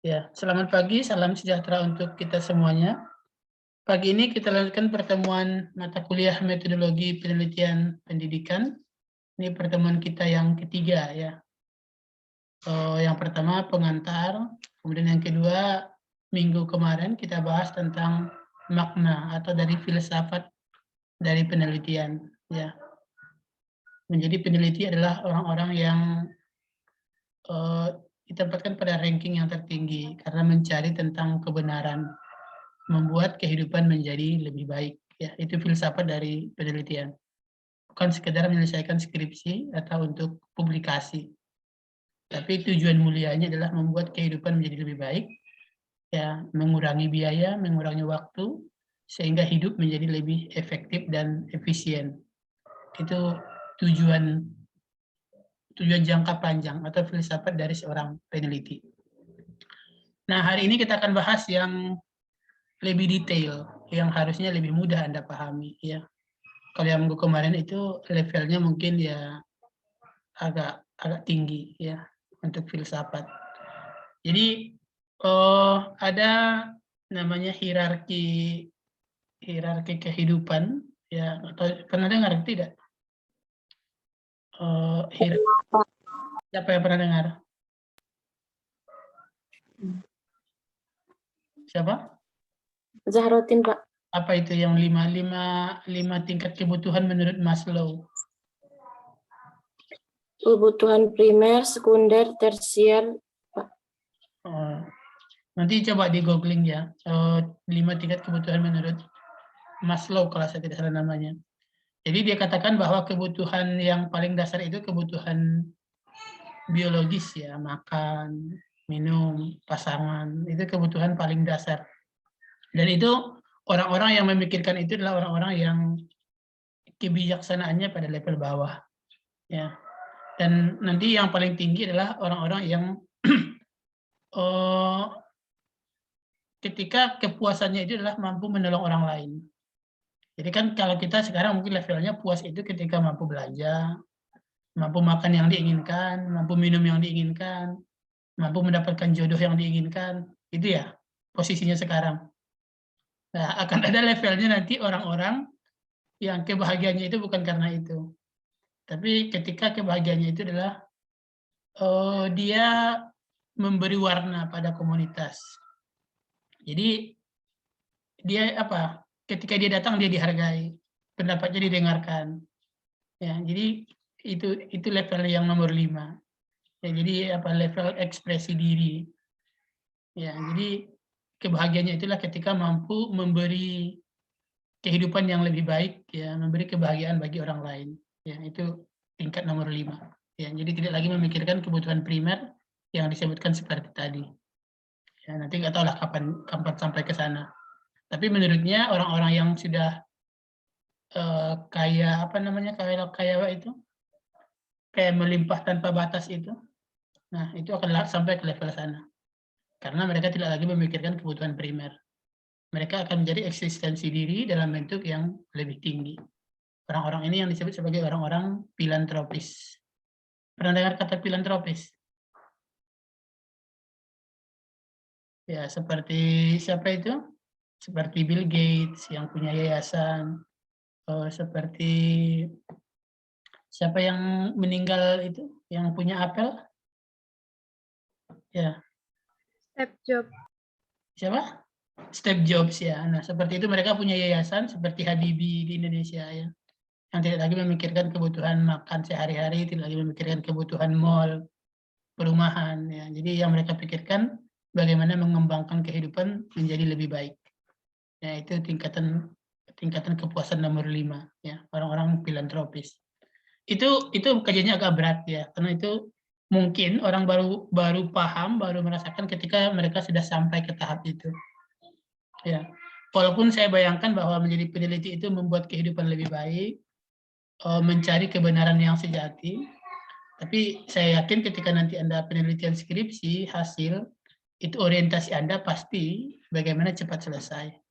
Ya, selamat pagi, salam sejahtera untuk kita semuanya. Pagi ini kita lanjutkan pertemuan mata kuliah metodologi penelitian pendidikan. Ini pertemuan kita yang ketiga ya. Yang pertama pengantar, kemudian yang kedua minggu kemarin kita bahas tentang makna atau dari filsafat dari penelitian ya. Menjadi peneliti adalah orang-orang yang ditempatkan pada ranking yang tertinggi karena mencari tentang kebenaran, membuat kehidupan menjadi lebih baik. Ya, itu filsafat dari penelitian. Bukan sekedar menyelesaikan skripsi atau untuk publikasi. Tapi tujuan mulianya adalah membuat kehidupan menjadi lebih baik, ya, mengurangi biaya, mengurangi waktu, sehingga hidup menjadi lebih efektif dan efisien. Itu tujuan jangka panjang atau filsafat dari seorang peneliti. Nah, hari ini kita akan bahas yang lebih detail, yang harusnya lebih mudah Anda pahami ya. Kalau yang minggu kemarin itu levelnya mungkin ya agak tinggi ya untuk filsafat. Jadi ada namanya hierarki kehidupan ya, atau pernah dengar tidak? Siapa yang pernah dengar? Siapa? Zahrotin, Pak. Apa itu yang lima tingkat kebutuhan menurut Maslow? Kebutuhan primer, sekunder, tersier, Pak. Nanti coba di googling ya, 5 tingkat kebutuhan menurut Maslow kalau saya tidak salah namanya. Jadi dia katakan bahwa kebutuhan yang paling dasar itu kebutuhan biologis ya, makan, minum, pasangan, itu kebutuhan paling dasar. Dan itu orang-orang yang memikirkan itu adalah orang-orang yang kebijaksanaannya pada level bawah. Ya. Dan nanti yang paling tinggi adalah orang-orang yang ketika kepuasannya itu adalah mampu menolong orang lain. Jadi kan kalau kita sekarang mungkin levelnya puas itu ketika mampu belanja, mampu makan yang diinginkan, mampu minum yang diinginkan, mampu mendapatkan jodoh yang diinginkan, itu ya posisinya sekarang. Nah, akan ada levelnya nanti orang-orang yang kebahagiaannya itu bukan karena itu. Tapi ketika kebahagiaannya itu adalah dia memberi warna pada komunitas. Jadi dia apa? Ketika dia datang dia dihargai, pendapatnya didengarkan. Ya, jadi itu level yang nomor 5. Ya, jadi apa level ekspresi diri. Ya, jadi kebahagiaannya itulah ketika mampu memberi kehidupan yang lebih baik, ya, memberi kebahagiaan bagi orang lain. Ya, itu tingkat nomor 5. Ya, jadi tidak lagi memikirkan kebutuhan primer yang disebutkan seperti tadi. Ya, nanti nggak tahu lah kapan sampai ke sana. Tapi menurutnya orang-orang yang sudah kayak apa namanya kayak itu kayak melimpah tanpa batas itu, nah itu akan sampai ke level sana. Karena mereka tidak lagi memikirkan kebutuhan primer. Mereka akan menjadi eksistensi diri dalam bentuk yang lebih tinggi. Orang-orang ini yang disebut sebagai orang-orang filantropis. Pernah dengar kata filantropis? Ya, seperti siapa itu? Seperti Bill Gates yang punya yayasan, seperti siapa yang meninggal itu, yang punya Apple? Ya. Steve Jobs. Siapa? Steve Jobs ya. Nah, seperti itu mereka punya yayasan seperti Habibie di Indonesia ya. Yang tidak lagi memikirkan kebutuhan makan sehari-hari, tidak lagi memikirkan kebutuhan mall, perumahan ya. Jadi yang mereka pikirkan bagaimana mengembangkan kehidupan menjadi lebih baik. Ya, itu tingkatan kepuasan nomor 5 ya, orang-orang filantropis. Itu kajiannya agak berat ya, karena itu mungkin orang baru paham, baru merasakan ketika mereka sudah sampai ke tahap itu. Ya, walaupun saya bayangkan bahwa menjadi peneliti itu membuat kehidupan lebih baik, mencari kebenaran yang sejati, tapi saya yakin ketika nanti Anda penelitian skripsi, hasil, itu orientasi Anda pasti bagaimana cepat selesai.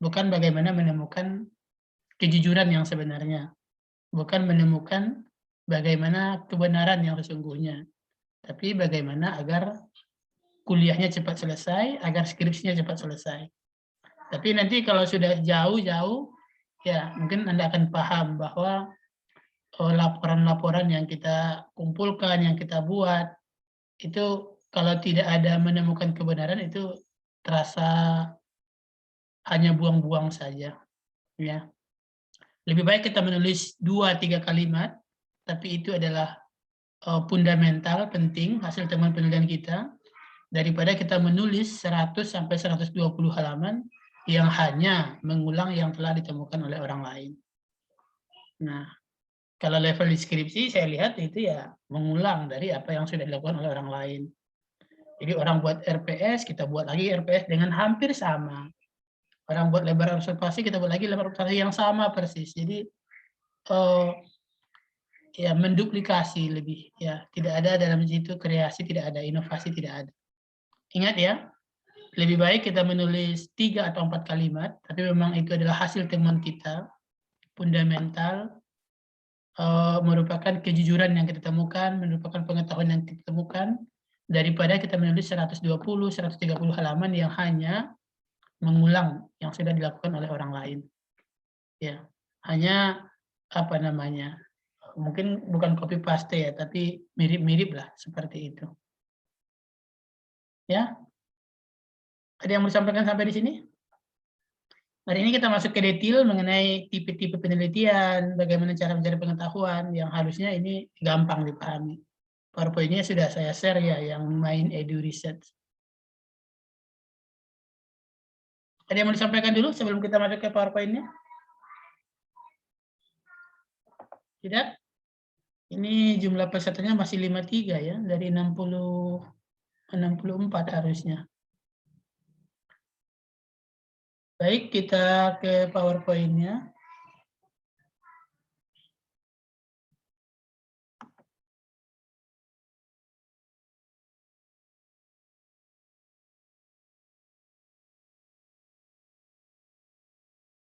Bukan bagaimana menemukan kejujuran yang sebenarnya. Bukan menemukan bagaimana kebenaran yang sesungguhnya. Tapi bagaimana agar kuliahnya cepat selesai, agar skripsinya cepat selesai. Tapi nanti kalau sudah jauh-jauh, ya mungkin Anda akan paham bahwa laporan-laporan yang kita kumpulkan, yang kita buat, itu kalau tidak ada menemukan kebenaran itu terasa hanya buang-buang saja. Ya. Lebih baik kita menulis 2-3 kalimat, tapi itu adalah fundamental, penting, hasil temuan penelitian kita, daripada kita menulis 100-120 halaman yang hanya mengulang yang telah ditemukan oleh orang lain. Nah, kalau level deskripsi saya lihat itu ya mengulang dari apa yang sudah dilakukan oleh orang lain. Jadi orang buat RPS, kita buat lagi RPS dengan hampir sama. Orang buat lebar observasi, kita buat lagi lebar observasi yang sama persis. Jadi ya menduplikasi lebih, ya tidak ada dalam situ kreasi, tidak ada inovasi, tidak ada. Ingat ya, lebih baik kita menulis 3 atau 4 kalimat, tapi memang itu adalah hasil temuan kita, fundamental, merupakan kejujuran yang kita temukan, merupakan pengetahuan yang kita temukan, daripada kita menulis 120-130 halaman yang hanya mengulang yang sudah dilakukan oleh orang lain. Ya, hanya apa namanya, mungkin bukan copy paste ya, tapi mirip-mirip lah seperti itu. Ya, ada yang mau disampaikan sampai di sini? Hari ini kita masuk ke detail mengenai tipe-tipe penelitian, bagaimana cara mencari pengetahuan, yang harusnya ini gampang dipahami. PowerPoint-nya sudah saya share ya, yang main edu research. Ada yang mau disampaikan dulu sebelum kita masuk ke PowerPoint-nya? Tidak? Ini jumlah pesertanya masih 53 ya, dari 64 harusnya. Baik, kita ke PowerPoint-nya.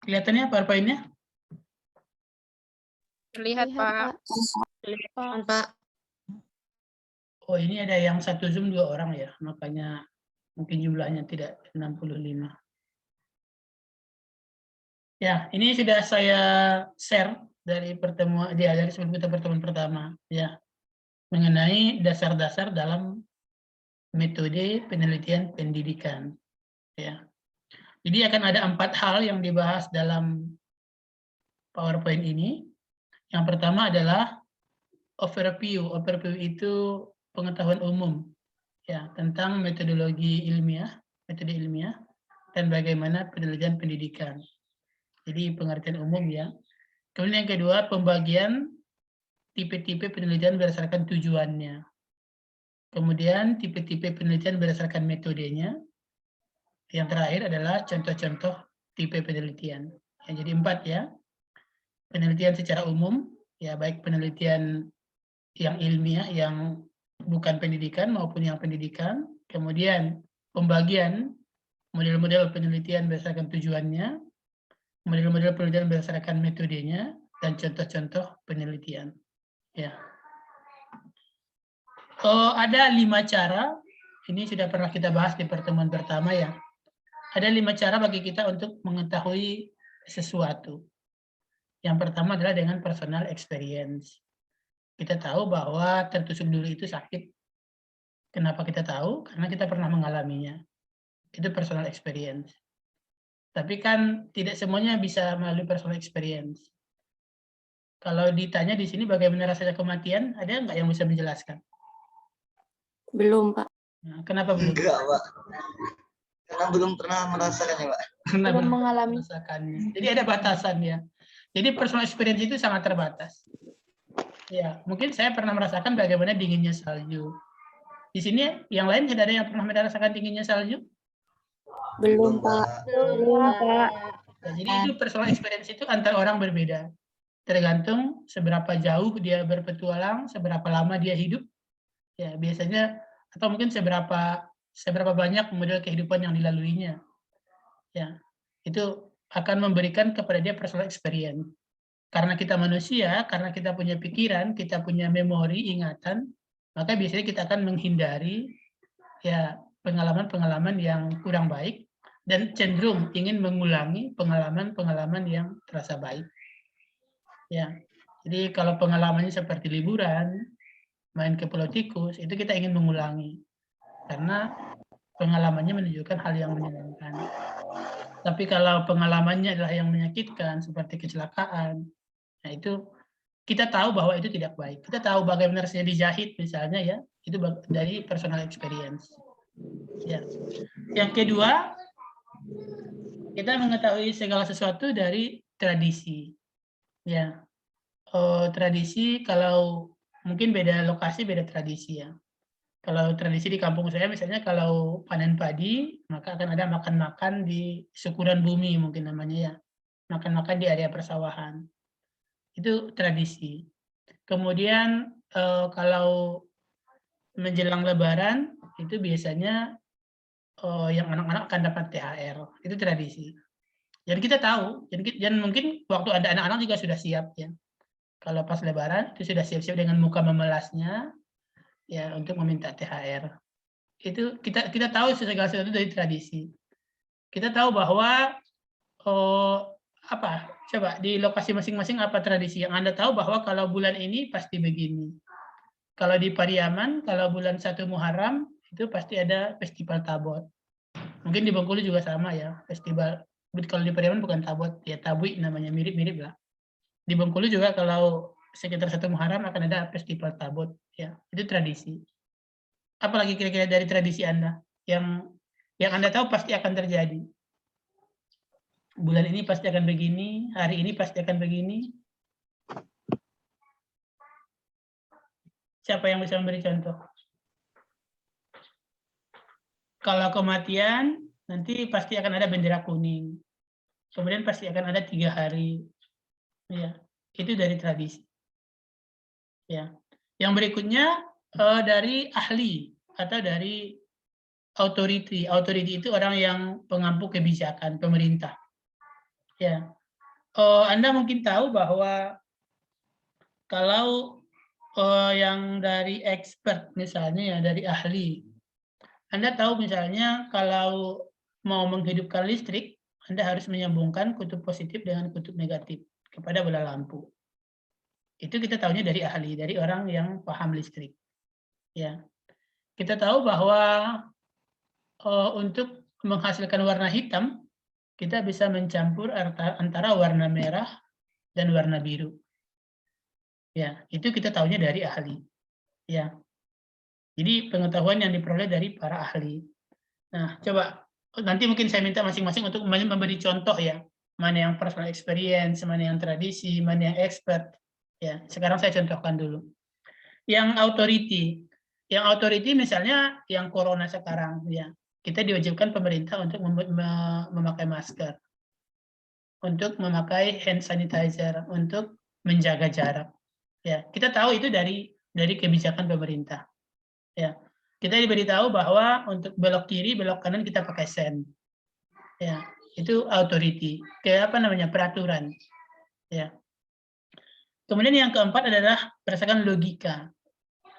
Kelihatannya PowerPoint-nya? Terlihat, Pak. Kelihatan, Pak. Oh, ini ada yang satu Zoom 2 orang ya, makanya mungkin jumlahnya tidak 65. Ya, ini sudah saya share dari pertemuan dari sebelum kita pertemuan pertama ya, mengenai dasar-dasar dalam metode penelitian pendidikan ya. Jadi akan ada 4 hal yang dibahas dalam PowerPoint ini. Yang pertama adalah overview. Overview itu pengetahuan umum ya tentang metodologi ilmiah, metode ilmiah, dan bagaimana penelitian pendidikan. Jadi pengertian umum ya. Kemudian yang kedua, pembagian tipe-tipe penelitian berdasarkan tujuannya. Kemudian tipe-tipe penelitian berdasarkan metodenya. Yang terakhir adalah contoh-contoh tipe penelitian. Ya, jadi 4 ya. Penelitian secara umum, ya baik penelitian yang ilmiah, yang bukan pendidikan maupun yang pendidikan. Kemudian pembagian model-model penelitian berdasarkan tujuannya, model-model penelitian berdasarkan metodenya, dan contoh-contoh penelitian. Ya. Ada 5 cara, ini sudah pernah kita bahas di pertemuan pertama ya. Ada 5 cara bagi kita untuk mengetahui sesuatu. Yang pertama adalah dengan personal experience. Kita tahu bahwa tertusuk dulu itu sakit. Kenapa kita tahu? Karena kita pernah mengalaminya. Itu personal experience. Tapi kan tidak semuanya bisa melalui personal experience. Kalau ditanya di sini bagaimana rasanya kematian, ada nggak yang bisa menjelaskan? Belum, Pak. Nah, kenapa belum? Enggak, Pak. Karena belum pernah merasakannya, Pak. Karena Belum mengalami. merasakannya. Jadi ada batasannya. Jadi personal experience itu sangat terbatas. Ya, mungkin saya pernah merasakan bagaimana dinginnya salju. Di sini yang lain tidak ada yang pernah merasakan dinginnya salju? Belum, Pak. Belum, Pak. Nah, jadi itu personal experience itu antar orang berbeda. Tergantung seberapa jauh dia berpetualang, seberapa lama dia hidup. Ya, biasanya atau mungkin seberapa banyak model kehidupan yang dilaluinya. Ya. Itu akan memberikan kepada dia personal experience. Karena kita manusia, karena kita punya pikiran, kita punya memori, ingatan, maka biasanya kita akan menghindari ya pengalaman-pengalaman yang kurang baik dan cenderung ingin mengulangi pengalaman-pengalaman yang terasa baik. Ya, jadi kalau pengalamannya seperti liburan, main ke Pulau Tikus, itu kita ingin mengulangi karena pengalamannya menunjukkan hal yang menyenangkan. Tapi kalau pengalamannya adalah yang menyakitkan seperti kecelakaan, nah itu kita tahu bahwa itu tidak baik. Kita tahu bagaimana rasanya dijahit misalnya ya, itu dari personal experience. Ya. Yang kedua, kita mengetahui segala sesuatu dari tradisi. Ya, tradisi kalau mungkin beda lokasi beda tradisi ya. Kalau tradisi di kampung saya misalnya kalau panen padi maka akan ada makan-makan di syukuran bumi mungkin namanya ya, makan-makan di area persawahan. Itu tradisi. Kemudian kalau menjelang Lebaran itu biasanya yang anak-anak akan dapat THR, itu tradisi. Jadi kita tahu, dan mungkin waktu ada anak-anak juga sudah siap ya. Kalau pas Lebaran itu sudah siap-siap dengan muka memelasnya ya untuk meminta THR. Itu kita tahu segala sesuatu dari tradisi. Kita tahu bahwa apa? Coba di lokasi masing-masing apa tradisi yang Anda tahu bahwa kalau bulan ini pasti begini. Kalau di Pariaman, kalau bulan 1 Muharram itu pasti ada festival Tabot. Mungkin di Bengkulu juga sama ya, festival. Kalau di Pariaman bukan Tabot, ya Tabui namanya, mirip-mirip lah. Di Bengkulu juga kalau sekitar 1 Muharram akan ada festival Tabot, ya itu tradisi. Apalagi kira-kira dari tradisi Anda yang Anda tahu pasti akan terjadi. Bulan ini pasti akan begini, hari ini pasti akan begini. Siapa yang bisa memberi contoh? Kalau kematian, nanti pasti akan ada bendera kuning. Kemudian pasti akan ada 3 hari. Ya, itu dari tradisi. Ya. Yang berikutnya dari ahli atau dari authority. Authority itu orang yang pengampu kebijakan pemerintah. Ya. Anda mungkin tahu bahwa kalau yang dari expert misalnya ya dari ahli, Anda tahu misalnya kalau mau menghidupkan listrik, Anda harus menyambungkan kutub positif dengan kutub negatif kepada bola lampu. Itu kita tahunya dari ahli, dari orang yang paham listrik. Ya, kita tahu bahwa untuk menghasilkan warna hitam, kita bisa mencampur antara warna merah dan warna biru. Ya, itu kita tahunya dari ahli. Ya, jadi pengetahuan yang diperoleh dari para ahli. Nah, coba nanti mungkin saya minta masing-masing untuk memberi contoh ya, mana yang personal experience, mana yang tradisi, mana yang expert. Ya, sekarang saya contohkan dulu. Yang authority misalnya yang corona sekarang ya, kita diwajibkan pemerintah untuk memakai masker, untuk memakai hand sanitizer, untuk menjaga jarak. Ya, kita tahu itu dari kebijakan pemerintah. Ya, kita diberitahu bahwa untuk belok kiri, belok kanan kita pakai sen. Ya, itu authority. Kayak apa namanya? Peraturan. Ya. Kemudian yang keempat adalah berdasarkan logika.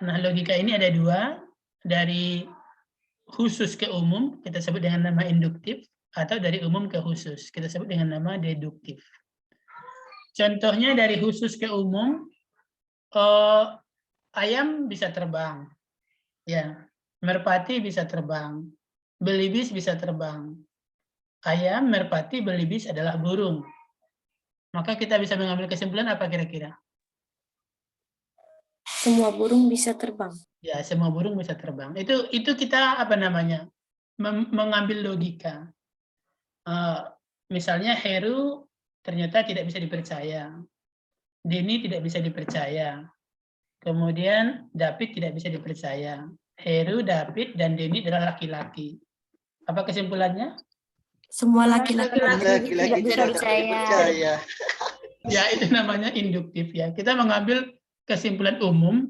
Nah, logika ini ada 2, dari khusus ke umum, kita sebut dengan nama induktif, atau dari umum ke khusus, kita sebut dengan nama deduktif. Contohnya dari khusus ke umum, ayam bisa terbang, ya, merpati bisa terbang, belibis bisa terbang. Ayam, merpati, belibis adalah burung. Maka kita bisa mengambil kesimpulan apa kira-kira? Semua burung bisa terbang. Ya, semua burung bisa terbang. Itu kita apa namanya? Mengambil logika. Misalnya Heru ternyata tidak bisa dipercaya. Denny tidak bisa dipercaya. Kemudian David tidak bisa dipercaya. Heru, David, dan Denny adalah laki-laki. Apa kesimpulannya? Semua laki-laki Laki-laki tidak percaya. Ya, itu namanya induktif ya. Kita mengambil kesimpulan umum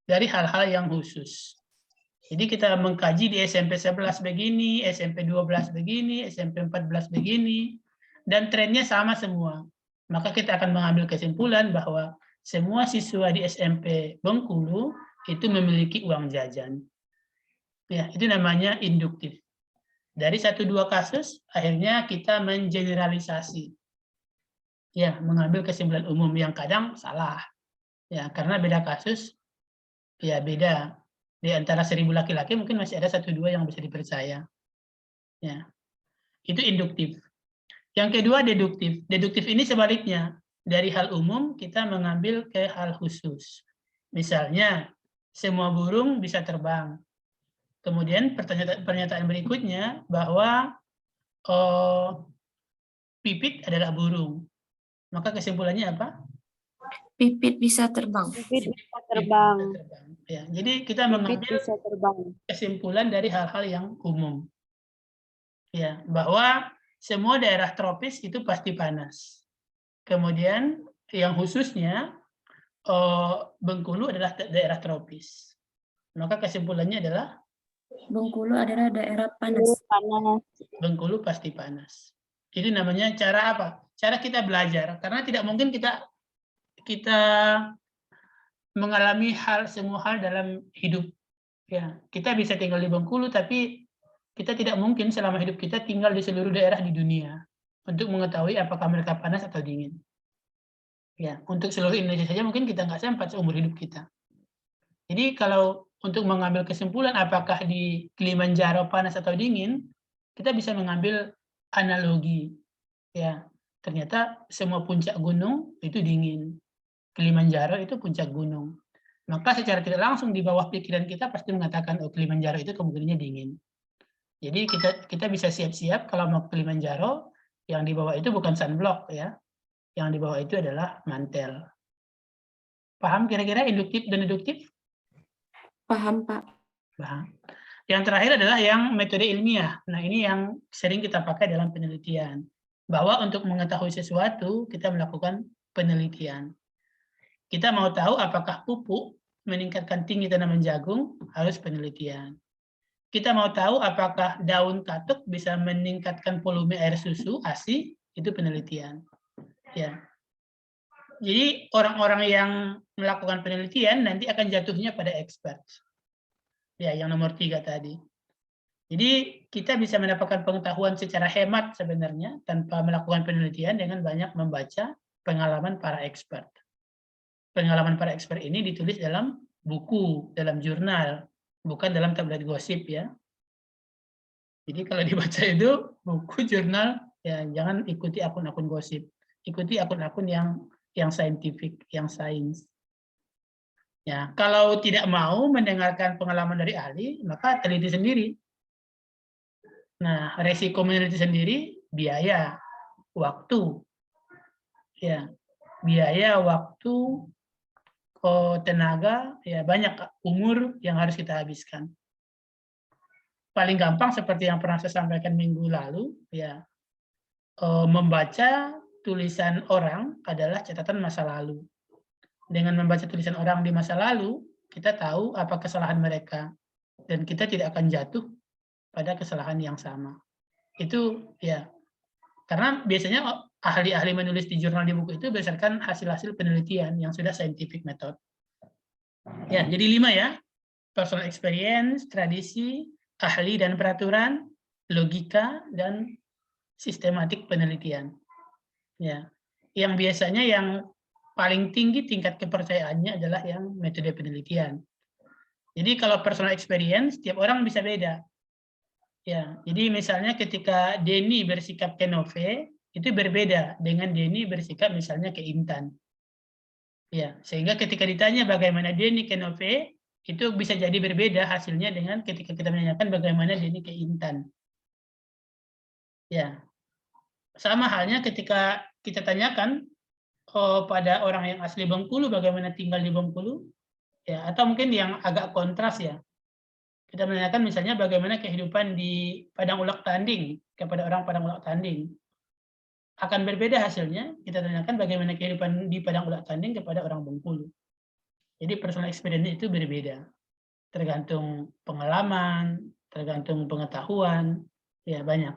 dari hal-hal yang khusus. Jadi kita mengkaji di SMP 11 begini, SMP 12 begini, SMP 14 begini, dan trennya sama semua. Maka kita akan mengambil kesimpulan bahwa semua siswa di SMP Bengkulu itu memiliki uang jajan. Ya, itu namanya induktif. Dari 1-2 kasus, akhirnya kita mengeneralisasi. Ya, mengambil kesimpulan umum yang kadang salah. Ya, karena beda kasus, ya beda. Di antara 1000 laki-laki mungkin masih ada 1-2 yang bisa dipercaya. Ya, itu induktif. Yang kedua deduktif. Deduktif ini sebaliknya. Dari hal umum kita mengambil ke hal khusus. Misalnya, semua burung bisa terbang. Kemudian pernyataan berikutnya bahwa pipit adalah burung. Maka kesimpulannya apa? Pipit bisa terbang. Pipit bisa terbang. Ya, jadi kita Pipit mengambil bisa terbang. kesimpulan dari hal-hal yang umum. Ya, bahwa semua daerah tropis itu pasti panas. Kemudian yang khususnya Bengkulu adalah daerah tropis. Maka kesimpulannya adalah Bengkulu adalah daerah panas. Panas. Bengkulu pasti panas. Itu namanya cara apa? Cara kita belajar. Karena tidak mungkin kita mengalami semua hal dalam hidup. Ya, kita bisa tinggal di Bengkulu, tapi kita tidak mungkin selama hidup kita tinggal di seluruh daerah di dunia untuk mengetahui apakah mereka panas atau dingin. Ya, untuk seluruh Indonesia saja mungkin kita nggak sempat seumur hidup kita. Jadi kalau untuk mengambil kesimpulan apakah di Kilimanjaro panas atau dingin, kita bisa mengambil analogi. Ya, ternyata semua puncak gunung itu dingin. Kilimanjaro itu puncak gunung. Maka secara tidak langsung di bawah pikiran kita pasti mengatakan, oh Kilimanjaro itu kemungkinannya dingin. Jadi kita bisa siap-siap kalau mau ke Kilimanjaro, yang di bawah itu bukan sunblock ya. Yang di bawah itu adalah mantel. Paham kira-kira induktif dan deduktif? Paham, Pak. Paham. Yang terakhir adalah yang metode ilmiah. Nah, ini yang sering kita pakai dalam penelitian. Bahwa untuk mengetahui sesuatu, kita melakukan penelitian. Kita mau tahu apakah pupuk meningkatkan tinggi tanaman jagung, harus penelitian. Kita mau tahu apakah daun katuk bisa meningkatkan volume air susu, ASI, itu penelitian. Ya. Jadi orang-orang yang melakukan penelitian nanti akan jatuhnya pada expert. Ya, yang nomor 3 tadi. Jadi kita bisa mendapatkan pengetahuan secara hemat sebenarnya tanpa melakukan penelitian dengan banyak membaca pengalaman para expert. Pengalaman para expert ini ditulis dalam buku, dalam jurnal, bukan dalam tablet gosip ya. Jadi kalau dibaca itu buku, jurnal, ya jangan ikuti akun-akun gosip. Ikuti akun-akun yang saintifik, yang sains. Ya, kalau tidak mau mendengarkan pengalaman dari ahli, maka teliti sendiri. Nah, resiko meneliti sendiri, biaya, waktu. Ya, biaya, waktu, tenaga, ya banyak umur yang harus kita habiskan. Paling gampang seperti yang pernah saya sampaikan minggu lalu, ya membaca tulisan orang adalah catatan masa lalu. Dengan membaca tulisan orang di masa lalu, kita tahu apa kesalahan mereka dan kita tidak akan jatuh pada kesalahan yang sama. Itu ya, karena biasanya ahli-ahli menulis di jurnal di buku itu berdasarkan hasil-hasil penelitian yang sudah scientific method. Ya, jadi 5 ya. Personal experience, tradisi, ahli dan peraturan, logika, dan sistematik penelitian. Ya, yang biasanya yang paling tinggi tingkat kepercayaannya adalah yang metode penelitian. Jadi kalau personal experience, tiap orang bisa beda. Ya, jadi misalnya ketika Denny bersikap ke Nove, itu berbeda dengan Denny bersikap misalnya ke Intan. Ya, sehingga ketika ditanya bagaimana Denny ke Nove, itu bisa jadi berbeda hasilnya dengan ketika kita menanyakan bagaimana Denny ke Intan. Ya, sama halnya ketika kita tanyakan pada orang yang asli Bengkulu bagaimana tinggal di Bengkulu, ya, atau mungkin yang agak kontras ya. Kita menanyakan misalnya bagaimana kehidupan di Padang Ulak Tanding kepada orang Padang Ulak Tanding. Akan berbeda hasilnya, kita tanyakan bagaimana kehidupan di Padang Ulak Tanding kepada orang Bengkulu. Jadi personal experience itu berbeda. Tergantung pengalaman, tergantung pengetahuan, ya banyak.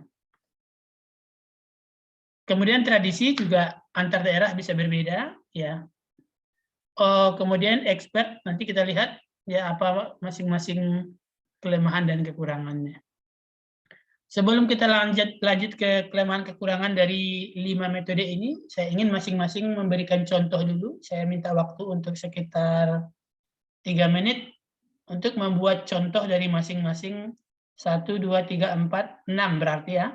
Kemudian tradisi juga antar daerah bisa berbeda, ya. Kemudian expert, nanti kita lihat ya apa masing-masing kelemahan dan kekurangannya. Sebelum kita lanjut ke kelemahan kekurangan dari 5 metode ini, saya ingin masing-masing memberikan contoh dulu. Saya minta waktu untuk sekitar 3 menit untuk membuat contoh dari masing-masing 1, 2, 3, 4, 6 berarti ya.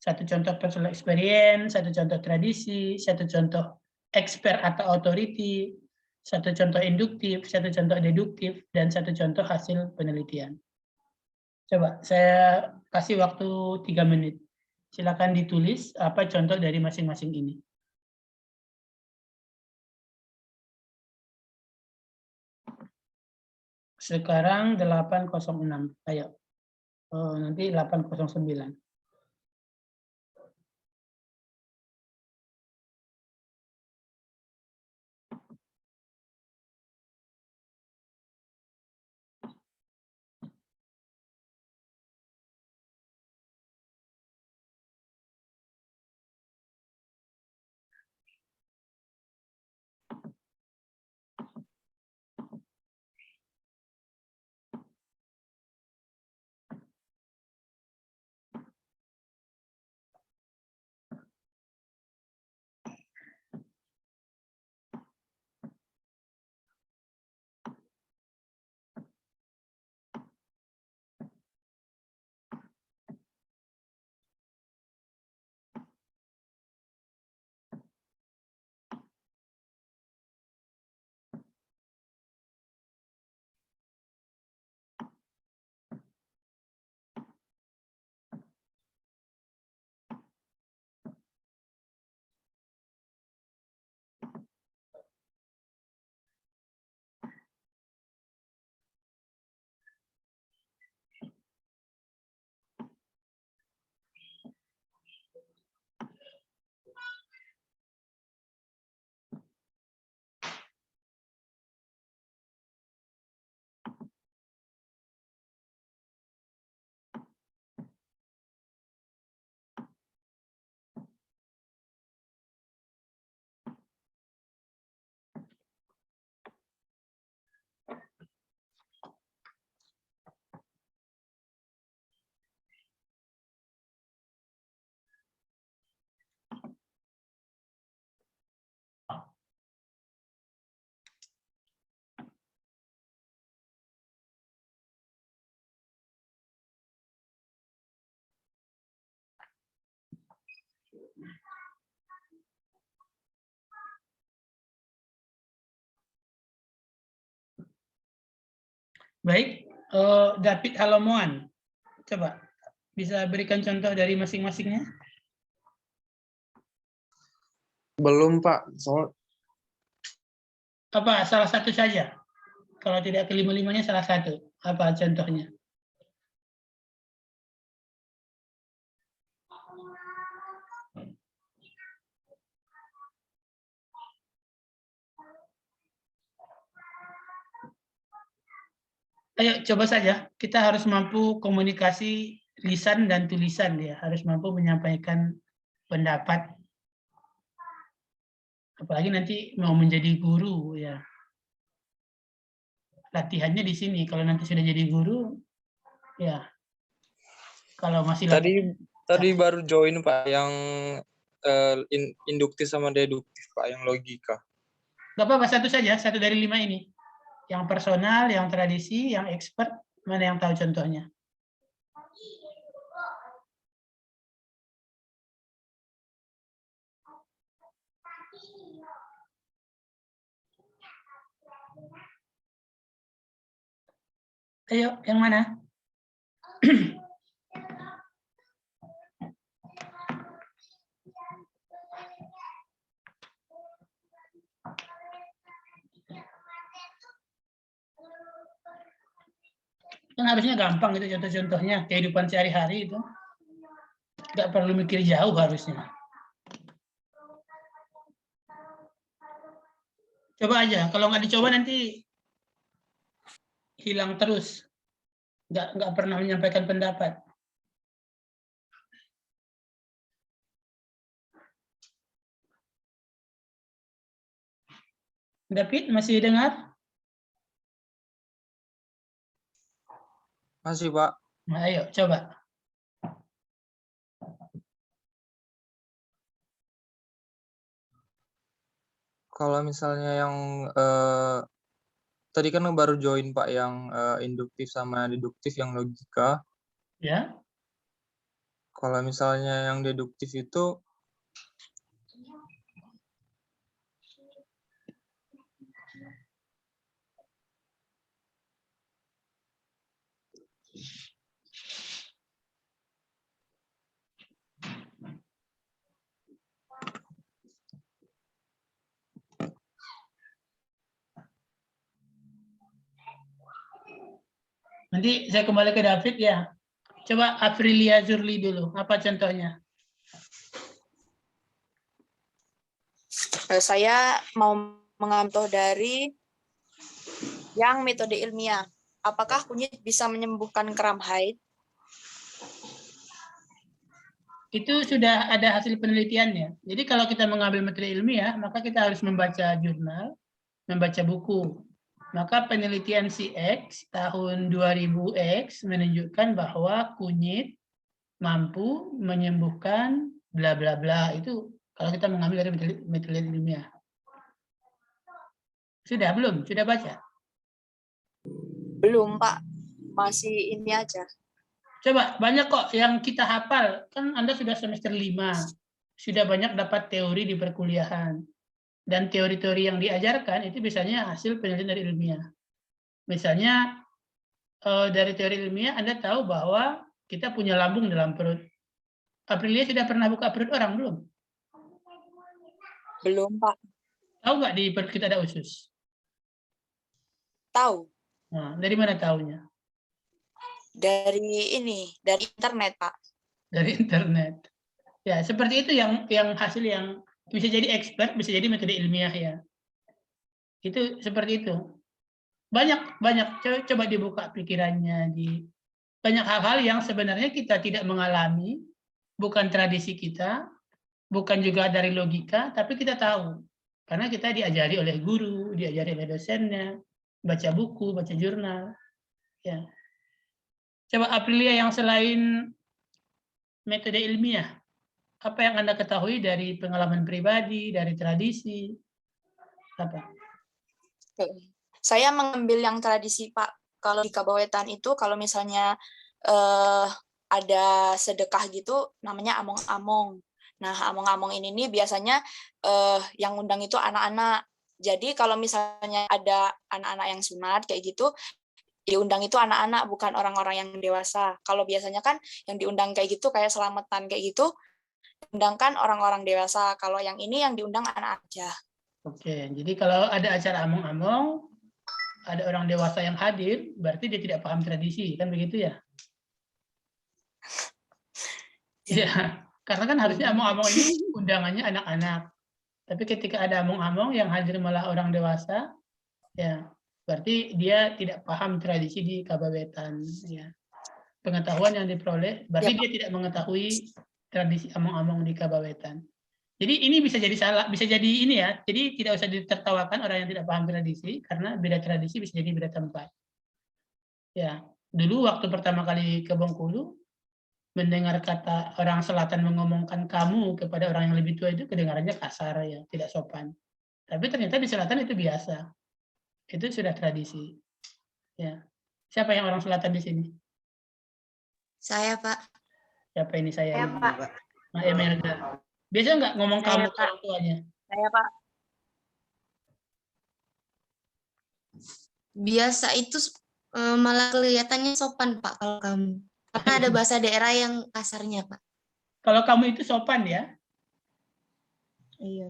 Satu contoh personal experience, satu contoh tradisi, satu contoh expert atau authority, satu contoh induktif, satu contoh deduktif, dan satu contoh hasil penelitian. Coba saya kasih waktu 3 menit. Silakan ditulis apa contoh dari masing-masing ini. Sekarang 8.06. Ayo. Oh, nanti 8.09. Baik, David Halomoan. Coba bisa berikan contoh dari masing-masingnya? Belum, Pak. Apa salah satu saja? Kalau tidak kelima-limanya salah satu. Apa contohnya? Ayo coba saja. Kita harus mampu komunikasi lisan dan tulisan ya. Harus mampu menyampaikan pendapat. Apalagi nanti mau menjadi guru ya. Latihannya di sini. Kalau nanti sudah jadi guru, ya. Kalau masih Tadi baru join, Pak, yang induktif sama deduktif, Pak, yang logika. Gak apa-apa, satu saja, satu dari 5 ini. Yang personal, yang tradisi, yang expert, mana yang tahu contohnya? Ayo, yang mana? Kan harusnya gampang itu contoh-contohnya, kehidupan sehari-hari itu. Nggak perlu mikir jauh harusnya. Coba aja, kalau nggak dicoba nanti hilang terus. Nggak pernah menyampaikan pendapat. David, masih dengar? Masih, Pak. Nah, ayo coba. Kalau misalnya yang tadi kan baru join Pak yang induktif sama deduktif yang logika. Ya. Kalau misalnya yang deduktif itu Nanti saya kembali ke David ya. Coba Aprilia Zurli dulu. Apa contohnya? Saya mau mengambil dari yang metode ilmiah. Apakah kunyit bisa menyembuhkan kram haid? Itu sudah ada hasil penelitiannya. Jadi kalau kita mengambil metode ilmiah, maka kita harus membaca jurnal, membaca buku. Maka penelitian CX tahun 2000X menunjukkan bahwa kunyit mampu menyembuhkan bla bla bla. Itu kalau kita mengambil dari metode ilmiah. Sudah belum? Sudah baca? Belum, Pak. Masih ini aja. Coba, banyak kok yang kita hafal. Kan Anda sudah semester 5. Sudah banyak dapat teori di perkuliahan. Dan teori-teori yang diajarkan itu biasanya hasil penelitian dari ilmiah. Misalnya, dari teori ilmiah Anda tahu bahwa kita punya lambung dalam perut. Aprilia sudah pernah buka perut orang, belum? Belum, Pak. Tahu nggak di perut kita ada usus? Tahu. Nah, dari mana tahunya? Dari internet, Pak. Dari internet. Ya, seperti itu yang hasil yang bisa jadi expert, bisa jadi metode ilmiah ya. Itu seperti itu. Banyak coba dibuka pikirannya di banyak hal-hal yang sebenarnya kita tidak mengalami, bukan tradisi kita, bukan juga dari logika, tapi kita tahu. Karena kita diajari oleh guru, diajari oleh dosennya, baca buku, baca jurnal. Ya. Coba Aprilia yang selain metode ilmiah, apa yang Anda ketahui dari pengalaman pribadi, dari tradisi? Apa? Saya mengambil yang tradisi, Pak. Kalau di Kabawetan itu, kalau misalnya ada sedekah gitu, namanya among-among. Nah, among-among ini nih biasanya yang undang itu anak-anak. Jadi kalau misalnya ada anak-anak yang sunat kayak gitu, diundang itu anak-anak, bukan orang-orang yang dewasa. Kalau biasanya kan yang diundang kayak gitu, kayak selamatan kayak gitu, diundangkan orang-orang dewasa. Kalau yang ini yang diundang anak aja. Oke, jadi kalau ada acara among-among, ada orang dewasa yang hadir, berarti dia tidak paham tradisi, kan begitu ya? Iya, karena kan harusnya among-among ini undangannya anak-anak. Tapi ketika ada among-among yang hadir malah orang dewasa, ya berarti dia tidak paham tradisi di Kabawetan. Ya. Pengetahuan yang diperoleh, berarti dia tidak mengetahui tradisi among-among di Kabawetan. Jadi ini bisa jadi salah, bisa jadi ini ya. Jadi tidak usah ditertawakan orang yang tidak paham tradisi, karena beda tradisi bisa jadi beda tempat. Ya, dulu waktu pertama kali ke Bengkulu, mendengar kata orang selatan mengomongkan kamu kepada orang yang lebih tua itu kedengarannya kasar ya, tidak sopan. Tapi ternyata di selatan itu biasa. Itu sudah tradisi. Ya. Siapa yang orang selatan di sini? Saya, Pak. Siapa ini saya? Saya, ini? Pak. Mak Emelda. Biasa nggak ngomong Saya, kamu ke Pak. orang tuanya? Saya, Pak. Biasa itu malah kelihatannya sopan, Pak, kalau kamu. Karena ada bahasa daerah yang kasarnya, Pak. Kalau kamu itu sopan ya? Iya.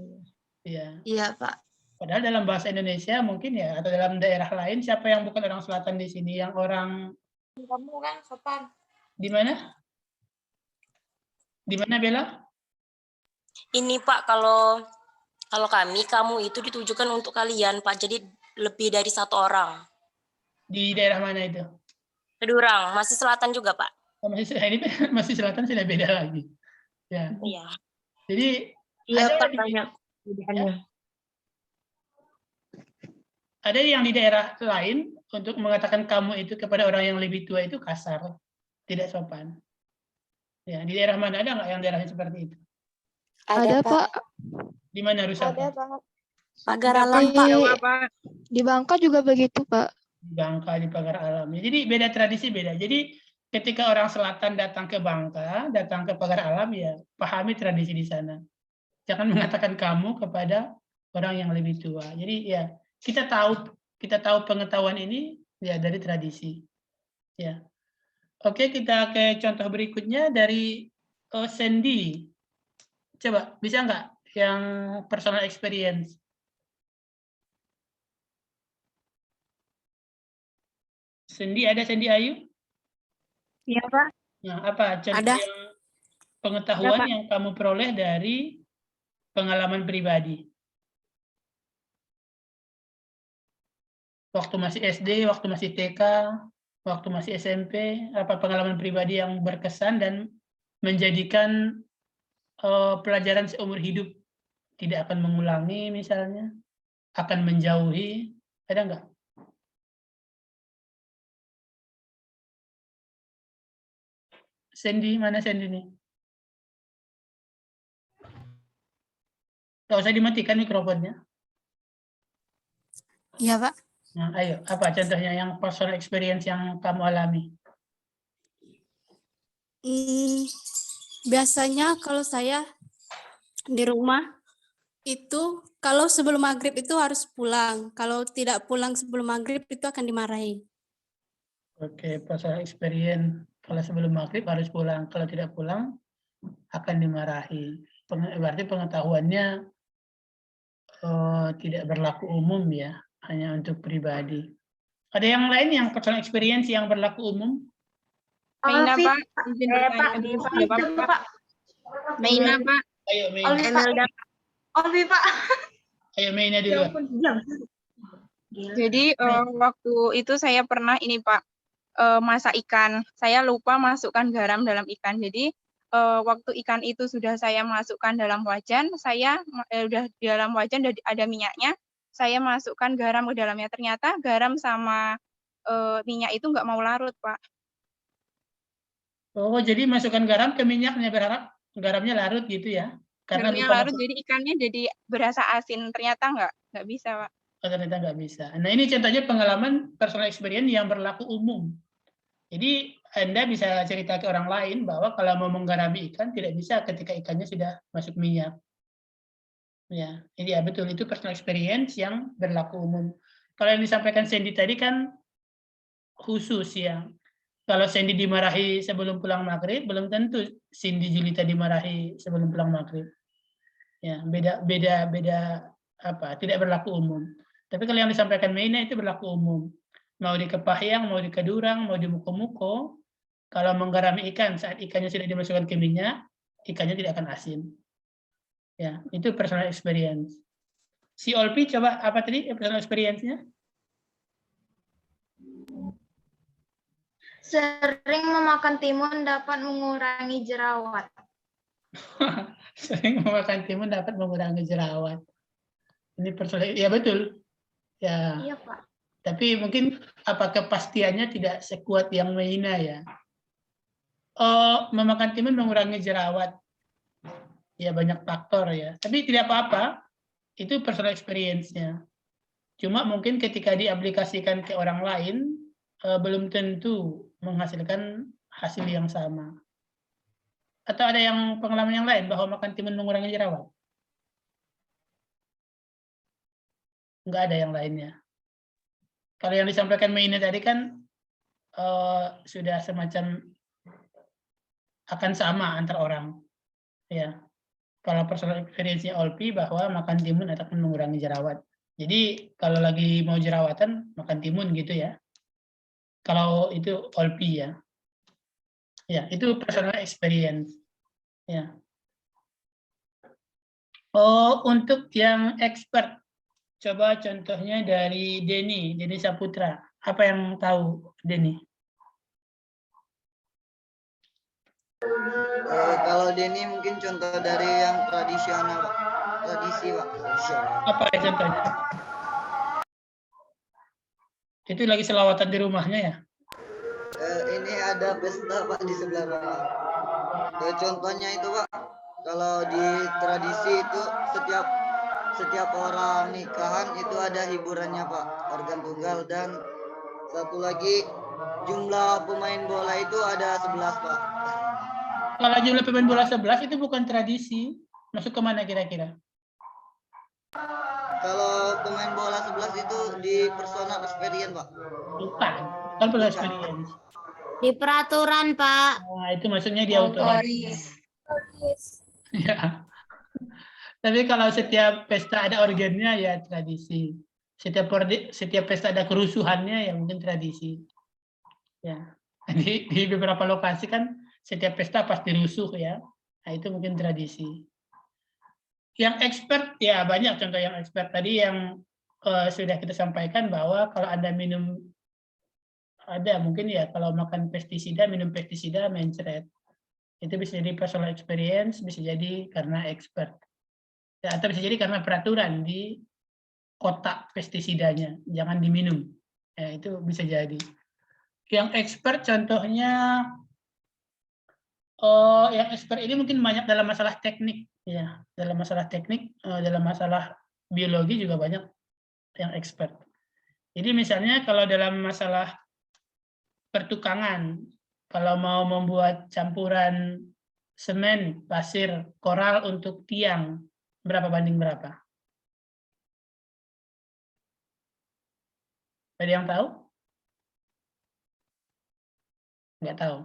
Iya. Iya, Pak. Padahal dalam bahasa Indonesia mungkin ya, atau dalam daerah lain, siapa yang bukan orang selatan di sini? Yang orang... Kamu kan sopan. Di mana? Di mana, Bella? Ini Pak, kalau kami, kamu itu ditujukan untuk kalian Pak, jadi lebih dari satu orang. Di daerah mana itu? Kedurang, masih selatan juga Pak. Oh, ini masih selatan sudah beda lagi. Ya. Iya. Jadi Iya, ada Pak, di, banyak perbedaan. ya, Ada yang di daerah lain untuk mengatakan kamu itu kepada orang yang lebih tua itu kasar, tidak sopan. Ya, di daerah mana ada nggak yang daerahnya seperti itu? Ada, Pak. Di mana Rusaka? Pagar alam, Pak. Di, di Bangka juga begitu, Pak. Di Bangka, di Pagar Alam. Jadi beda tradisi, beda. Jadi ketika orang selatan datang ke Bangka, datang ke Pagar Alam, ya pahami tradisi di sana. Jangan mengatakan kamu kepada orang yang lebih tua. Jadi ya kita tahu pengetahuan ini ya dari tradisi. Ya. Oke, kita ke contoh berikutnya dari Sandy. Coba bisa nggak yang personal experience? Sandy, ada Sandy Ayu? Iya, Pak. Nah, apa contoh Ada. yang pengetahuan Pak. yang kamu peroleh dari pengalaman pribadi? Waktu masih SD, waktu masih TK, waktu masih SMP, apa pengalaman pribadi yang berkesan dan menjadikan pelajaran seumur hidup, tidak akan mengulangi misalnya, akan menjauhi, ada nggak? Sandy, mana Sandy nih? Nggak usah dimatikan mikrofonnya. Iya, Pak. Nah, ayo, apa contohnya yang personal experience yang kamu alami? Biasanya kalau saya di rumah itu kalau sebelum maghrib itu harus pulang. Kalau tidak pulang sebelum maghrib itu akan dimarahi. Oke, personal experience. Kalau sebelum maghrib harus pulang. Kalau tidak pulang, akan dimarahi. Berarti pengetahuannya tidak berlaku umum ya, hanya untuk pribadi. Ada yang lain yang personal experience yang berlaku umum? Meina, Pak. Izin bertanya dulu, Pak. Meina, Pak. Ayo, Meina. Olvi, Pak. Ayo, Meina dulu. Jadi waktu itu saya pernah ini, Pak, masak ikan. Saya lupa masukkan garam dalam ikan. Jadi waktu ikan itu sudah saya masukkan dalam wajan, saya udah di dalam wajan ada minyaknya, saya masukkan garam ke dalamnya. Ternyata garam sama minyak itu nggak mau larut, Pak. Oh, jadi masukkan garam ke minyaknya, berharap garamnya larut gitu ya? Karena Garamnya lupa larut, jadi ikannya jadi berasa asin. Ternyata nggak bisa, Pak. ternyata nggak bisa. Nah, ini contohnya pengalaman personal experience yang berlaku umum. Jadi Anda bisa cerita ke orang lain bahwa kalau mau menggarami ikan tidak bisa ketika ikannya sudah masuk minyak. Ya, jadi ya betul itu personal experience yang berlaku umum. Kalau yang disampaikan Sandy tadi kan khusus ya. Kalau Sandy dimarahi sebelum pulang maghrib, belum tentu Cindy Julita dimarahi sebelum pulang maghrib. Ya, beda apa? Tidak berlaku umum. Tapi kalau yang disampaikan Meina itu berlaku umum. Mau di Kepahyang, mau di Kedurang, mau di Muko-Muko, kalau menggarami ikan saat ikannya sudah dimasukkan ke minyak, ikannya tidak akan asin. Ya, itu personal experience. Si Olpi coba apa tadi personal experience-nya? Sering memakan timun dapat mengurangi jerawat. Sering memakan timun dapat mengurangi jerawat. Ini personal, ya betul. Ya. Iya, Pak. Tapi mungkin apa kepastiannya tidak sekuat yang Meina ya. Memakan timun mengurangi jerawat. Ya banyak faktor ya. Tapi tidak apa-apa. Itu personal experience-nya. Cuma mungkin ketika diaplikasikan ke orang lain, belum tentu menghasilkan hasil yang sama. Atau ada yang pengalaman yang lain bahwa makan timun mengurangi jerawat? Enggak ada yang lainnya. Kalau yang disampaikan Meina tadi kan sudah semacam akan sama antar orang. Ya. Kalau personal experience-nya Olpi bahwa makan timun akan mengurangi jerawat. Jadi kalau lagi mau jerawatan makan timun gitu ya. Kalau itu Olpi ya. Ya, itu personal experience. Ya. Oh, untuk yang expert, coba contohnya dari Denny Saputra. Apa yang tahu Denny? Kalau Denny mungkin contoh dari yang tradisional, Pak. Tradisi, Pak. Tradisional. Apa contohnya? Itu lagi selawatan di rumahnya ya? Ini ada pesta Pak di sebelah rumah. Contohnya itu Pak, kalau di tradisi itu setiap orang nikahan itu ada hiburannya Pak, organ tunggal, dan satu lagi jumlah pemain bola itu ada 11 Pak. Kalau jumlah pemain bola 11 itu bukan tradisi. Masuk ke mana kira-kira? Kalau pemain bola 11 itu di personal experience Pak. Bukan bola experience. Di peraturan, Pak. Nah, itu maksudnya di autoris. Ya. Tapi kalau setiap pesta ada organnya ya tradisi. Setiap pesta ada kerusuhannya ya mungkin tradisi. Ya. Di beberapa lokasi kan setiap pesta pasti rusuh ya. Nah, itu mungkin tradisi. Yang expert ya banyak contoh yang expert tadi yang sudah kita sampaikan bahwa kalau Anda minum ada mungkin ya kalau makan pestisida, minum pestisida mencret. Itu bisa jadi personal experience, bisa jadi karena expert. Ya, atau bisa jadi karena peraturan di kotak pestisidanya, jangan diminum. Ya, itu bisa jadi. Yang expert contohnya, yang expert ini mungkin banyak dalam masalah teknik. Ya, dalam masalah teknik, dalam masalah biologi juga banyak yang expert. Jadi misalnya kalau dalam masalah pertukangan, kalau mau membuat campuran semen, pasir, koral untuk tiang, berapa banding berapa? Ada yang tahu? Nggak tahu.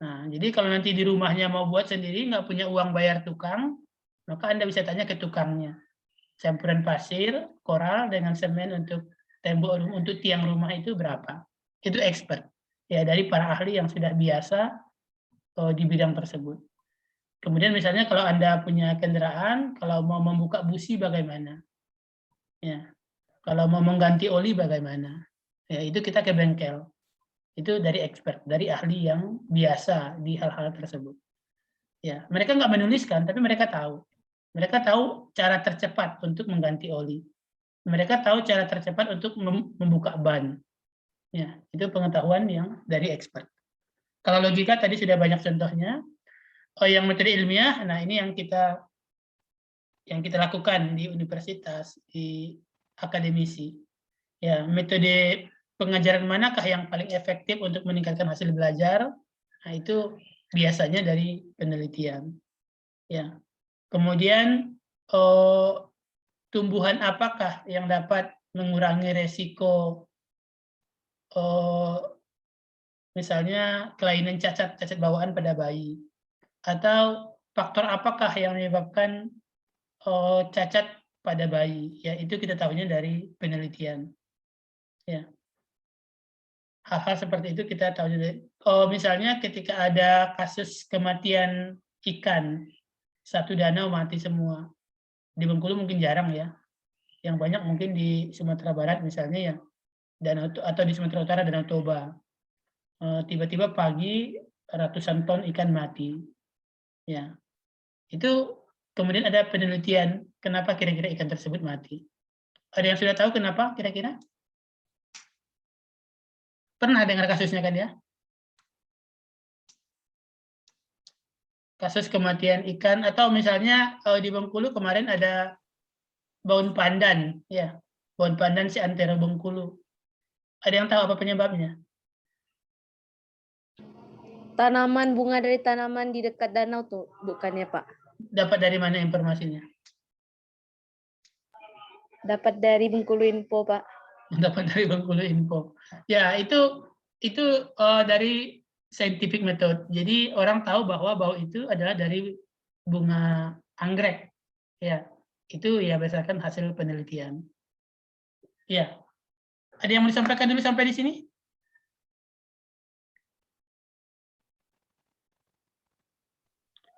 Nah, jadi kalau nanti di rumahnya mau buat sendiri, nggak punya uang bayar tukang, maka Anda bisa tanya ke tukangnya. Campuran pasir, koral dengan semen untuk tembok untuk tiang rumah itu berapa? Itu expert. Ya, dari para ahli yang sudah biasa di bidang tersebut. Kemudian misalnya kalau Anda punya kendaraan, kalau mau membuka busi bagaimana? Ya. Kalau mau mengganti oli bagaimana? Ya, itu kita ke bengkel. Itu dari expert, dari ahli yang biasa di hal-hal tersebut. Ya, mereka nggak menuliskan, tapi mereka tahu. Mereka tahu cara tercepat untuk mengganti oli. Mereka tahu cara tercepat untuk membuka ban. Ya, itu pengetahuan yang dari expert. Kalau logika tadi sudah banyak contohnya. Yang metode ilmiah, nah ini yang kita lakukan di universitas, di akademisi. Ya, metode pengajaran manakah yang paling efektif untuk meningkatkan hasil belajar? Nah, itu biasanya dari penelitian. Ya. Kemudian tumbuhan apakah yang dapat mengurangi resiko misalnya kelainan cacat bawaan pada bayi, atau faktor apakah yang menyebabkan cacat pada bayi? Ya, itu kita tahunya dari penelitian. Ya. Hal-hal seperti itu kita tahu juga. Misalnya ketika ada kasus kematian ikan, satu danau mati semua. Di Bengkulu mungkin jarang ya. Yang banyak mungkin di Sumatera Barat misalnya ya, danau atau di Sumatera Utara Danau Toba. Tiba-tiba pagi ratusan ton ikan mati. Ya. Itu kemudian ada penelitian kenapa kira-kira ikan tersebut mati. Ada yang sudah tahu kenapa kira-kira? Pernah dengar kasusnya kan ya? Kasus kematian ikan, atau misalnya di Bengkulu kemarin ada baun pandan, ya, baun pandan si antero Bengkulu. Ada yang tahu apa penyebabnya? Tanaman bunga dari tanaman di dekat danau tuh, bukannya Pak? Dapat dari mana informasinya? Dapat dari Bengkulu Info, Pak. Dapat dari Bengkulu Info. Ya, itu dari scientific method. Jadi orang tahu bahwa bau itu adalah dari bunga anggrek. Ya, itu ya berdasarkan hasil penelitian. Ya. Ada yang mau disampaikan dulu sampai di sini?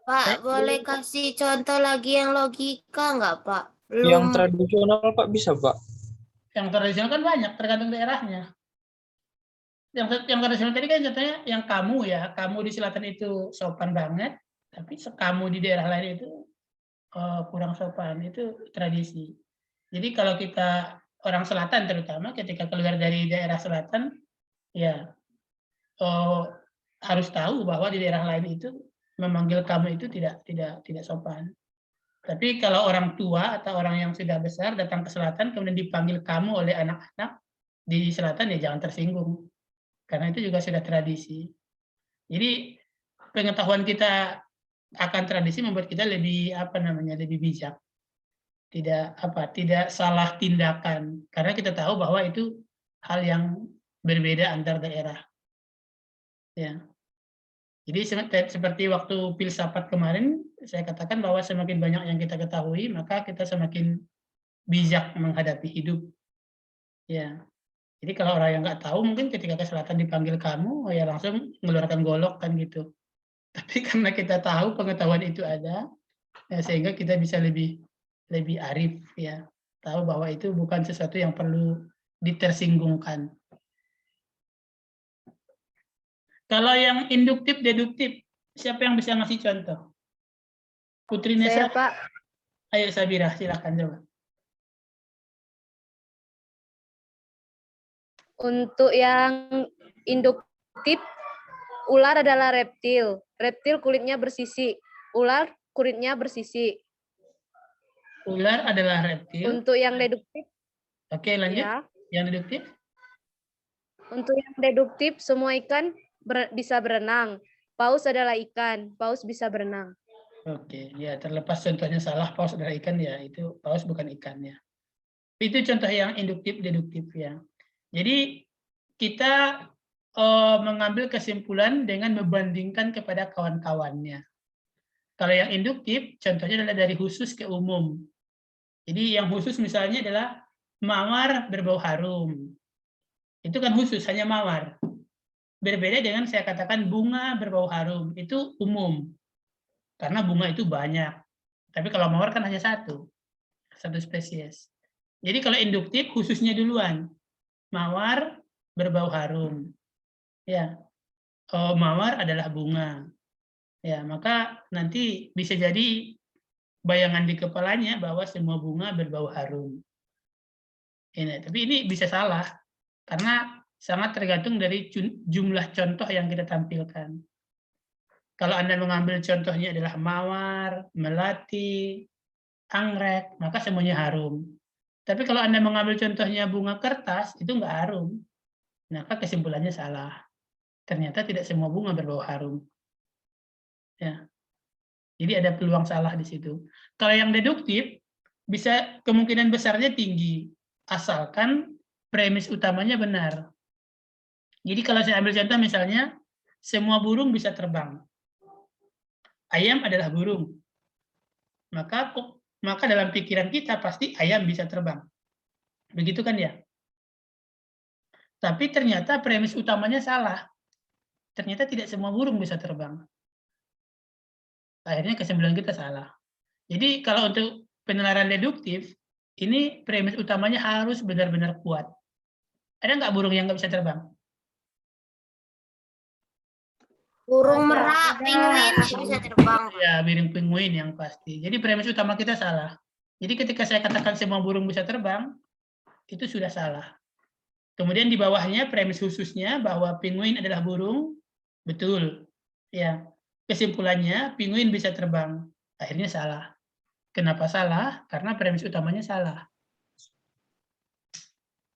Pak, boleh kasih contoh lagi yang logika nggak, Pak? Yang tradisional Pak bisa Pak? Yang tradisional kan banyak, tergantung daerahnya. Yang tradisional tadi kan contohnya yang kamu ya, kamu di selatan itu sopan banget, tapi kamu di daerah lain itu kurang sopan, itu tradisi. Jadi kalau kita orang selatan terutama ketika keluar dari daerah selatan, ya harus tahu bahwa di daerah lain itu memanggil kamu itu tidak sopan. Tapi kalau orang tua atau orang yang sudah besar datang ke selatan kemudian dipanggil kamu oleh anak-anak di selatan, ya jangan tersinggung. Karena itu juga sudah tradisi. Jadi pengetahuan kita akan tradisi membuat kita lebih lebih bijak. Tidak salah tindakan. Karena kita tahu bahwa itu hal yang berbeda antar daerah. Ya. Jadi seperti waktu filsafat kemarin, saya katakan bahwa semakin banyak yang kita ketahui, maka kita semakin bijak menghadapi hidup. Ya. Jadi kalau orang yang nggak tahu, mungkin ketika ke selatan dipanggil kamu, ya langsung mengeluarkan golok kan gitu. Tapi karena kita tahu pengetahuan itu ada, ya, sehingga kita bisa lebih arif, ya. Tahu bahwa itu bukan sesuatu yang perlu ditersinggungkan. Kalau yang induktif, deduktif, siapa yang bisa ngasih contoh? Putri Nesa? Saya, Pak. Ayo Sabira, silakan coba. Untuk yang induktif, ular adalah reptil. Reptil kulitnya bersisi. Ular kulitnya bersisi. Ular adalah reptil. Untuk yang deduktif, Oke, lanjut. ya. Yang deduktif? Untuk yang deduktif, semua ikan bisa berenang. Paus adalah ikan. Paus bisa berenang. Oke, ya terlepas contohnya salah, paus adalah ikan, ya itu paus bukan ikan, ya. Itu contoh yang induktif, deduktif, ya. Jadi kita mengambil kesimpulan dengan membandingkan kepada kawan-kawannya. Kalau yang induktif, contohnya adalah dari khusus ke umum. Jadi yang khusus misalnya adalah mawar berbau harum. Itu kan khusus, hanya mawar. Berbeda dengan saya katakan bunga berbau harum, itu umum. Karena bunga itu banyak. Tapi kalau mawar kan hanya satu spesies. Jadi kalau induktif khususnya duluan. Mawar berbau harum. Ya. Mawar adalah bunga. Ya, maka nanti bisa jadi bayangan di kepalanya bahwa semua bunga berbau harum. Tapi ini bisa salah karena sangat tergantung dari jumlah contoh yang kita tampilkan. Kalau Anda mengambil contohnya adalah mawar, melati, anggrek, maka semuanya harum. Tapi kalau Anda mengambil contohnya bunga kertas, itu nggak harum. Maka kesimpulannya salah. Ternyata tidak semua bunga berbau harum. Ya. Jadi ada peluang salah di situ. Kalau yang deduktif, bisa kemungkinan besarnya tinggi, asalkan premis utamanya benar. Jadi kalau saya ambil contoh misalnya, semua burung bisa terbang. Ayam adalah burung. Maka dalam pikiran kita pasti ayam bisa terbang. Begitu kan ya? Tapi ternyata premis utamanya salah. Ternyata tidak semua burung bisa terbang. Akhirnya kesimpulan kita salah. Jadi kalau untuk penalaran deduktif, ini premis utamanya harus benar-benar kuat. Ada nggak burung yang nggak bisa terbang? Burung merak, penguin bisa terbang. Ya, burung penguin yang pasti. Jadi premis utama kita salah. Jadi ketika saya katakan semua burung bisa terbang, itu sudah salah. Kemudian di bawahnya premis khususnya bahwa penguin adalah burung, betul. Ya, kesimpulannya penguin bisa terbang. Akhirnya salah. Kenapa salah? Karena premis utamanya salah.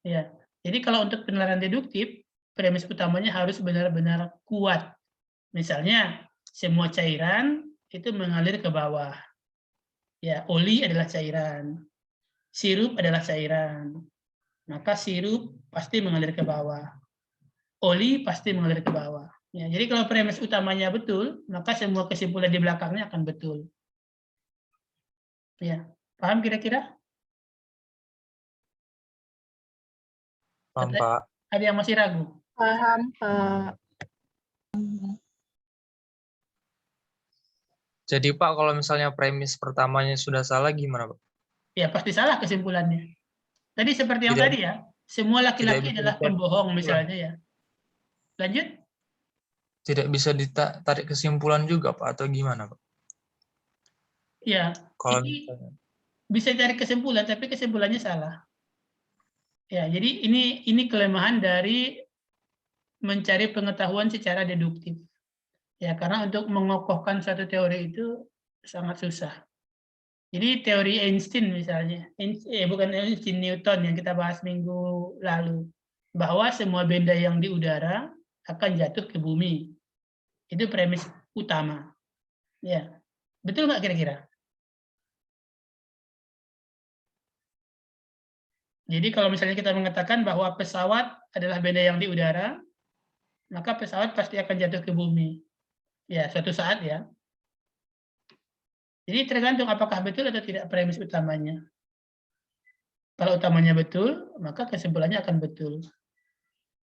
Ya, jadi kalau untuk penalaran deduktif, premis utamanya harus benar-benar kuat. Misalnya, semua cairan itu mengalir ke bawah. Ya, oli adalah cairan. Sirup adalah cairan. Maka sirup pasti mengalir ke bawah. Oli pasti mengalir ke bawah. Ya, jadi kalau premis utamanya betul, maka semua kesimpulan di belakangnya akan betul. Ya, paham kira-kira? Paham, Pak. Ada yang masih ragu? Paham, Pak. Jadi Pak, kalau misalnya premis pertamanya sudah salah gimana Pak? Ya pasti salah kesimpulannya. Tadi seperti yang tadi ya, semua laki-laki adalah pembohong misalnya ya. Lanjut? Tidak bisa ditarik kesimpulan juga Pak, atau gimana Pak? Ya, Kalau ini bisa cari kesimpulan, tapi kesimpulannya salah. Ya, jadi ini kelemahan dari mencari pengetahuan secara deduktif. Ya, karena untuk mengokohkan suatu teori itu sangat susah. Jadi teori Einstein misalnya, bukan Einstein, Newton yang kita bahas minggu lalu, bahwa semua benda yang di udara akan jatuh ke bumi. Itu premis utama. Ya, betul nggak kira-kira? Jadi kalau misalnya kita mengatakan bahwa pesawat adalah benda yang di udara, maka pesawat pasti akan jatuh ke bumi. Ya, suatu saat ya. Jadi tergantung apakah betul atau tidak premis utamanya. Kalau utamanya betul, maka kesimpulannya akan betul.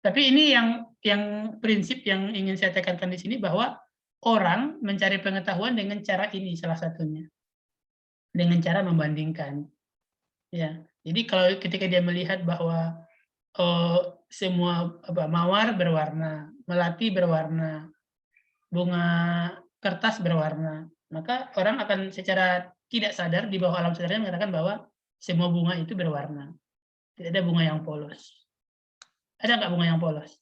Tapi ini yang prinsip yang ingin saya tekankan di sini, bahwa orang mencari pengetahuan dengan cara ini salah satunya. Dengan cara membandingkan. Ya. Jadi kalau ketika dia melihat bahwa semua mawar berwarna, melati berwarna, bunga kertas berwarna, maka orang akan secara tidak sadar di bawah alam sadarnya mengatakan bahwa semua bunga itu berwarna. Tidak ada bunga yang polos. Ada nggak bunga yang polos?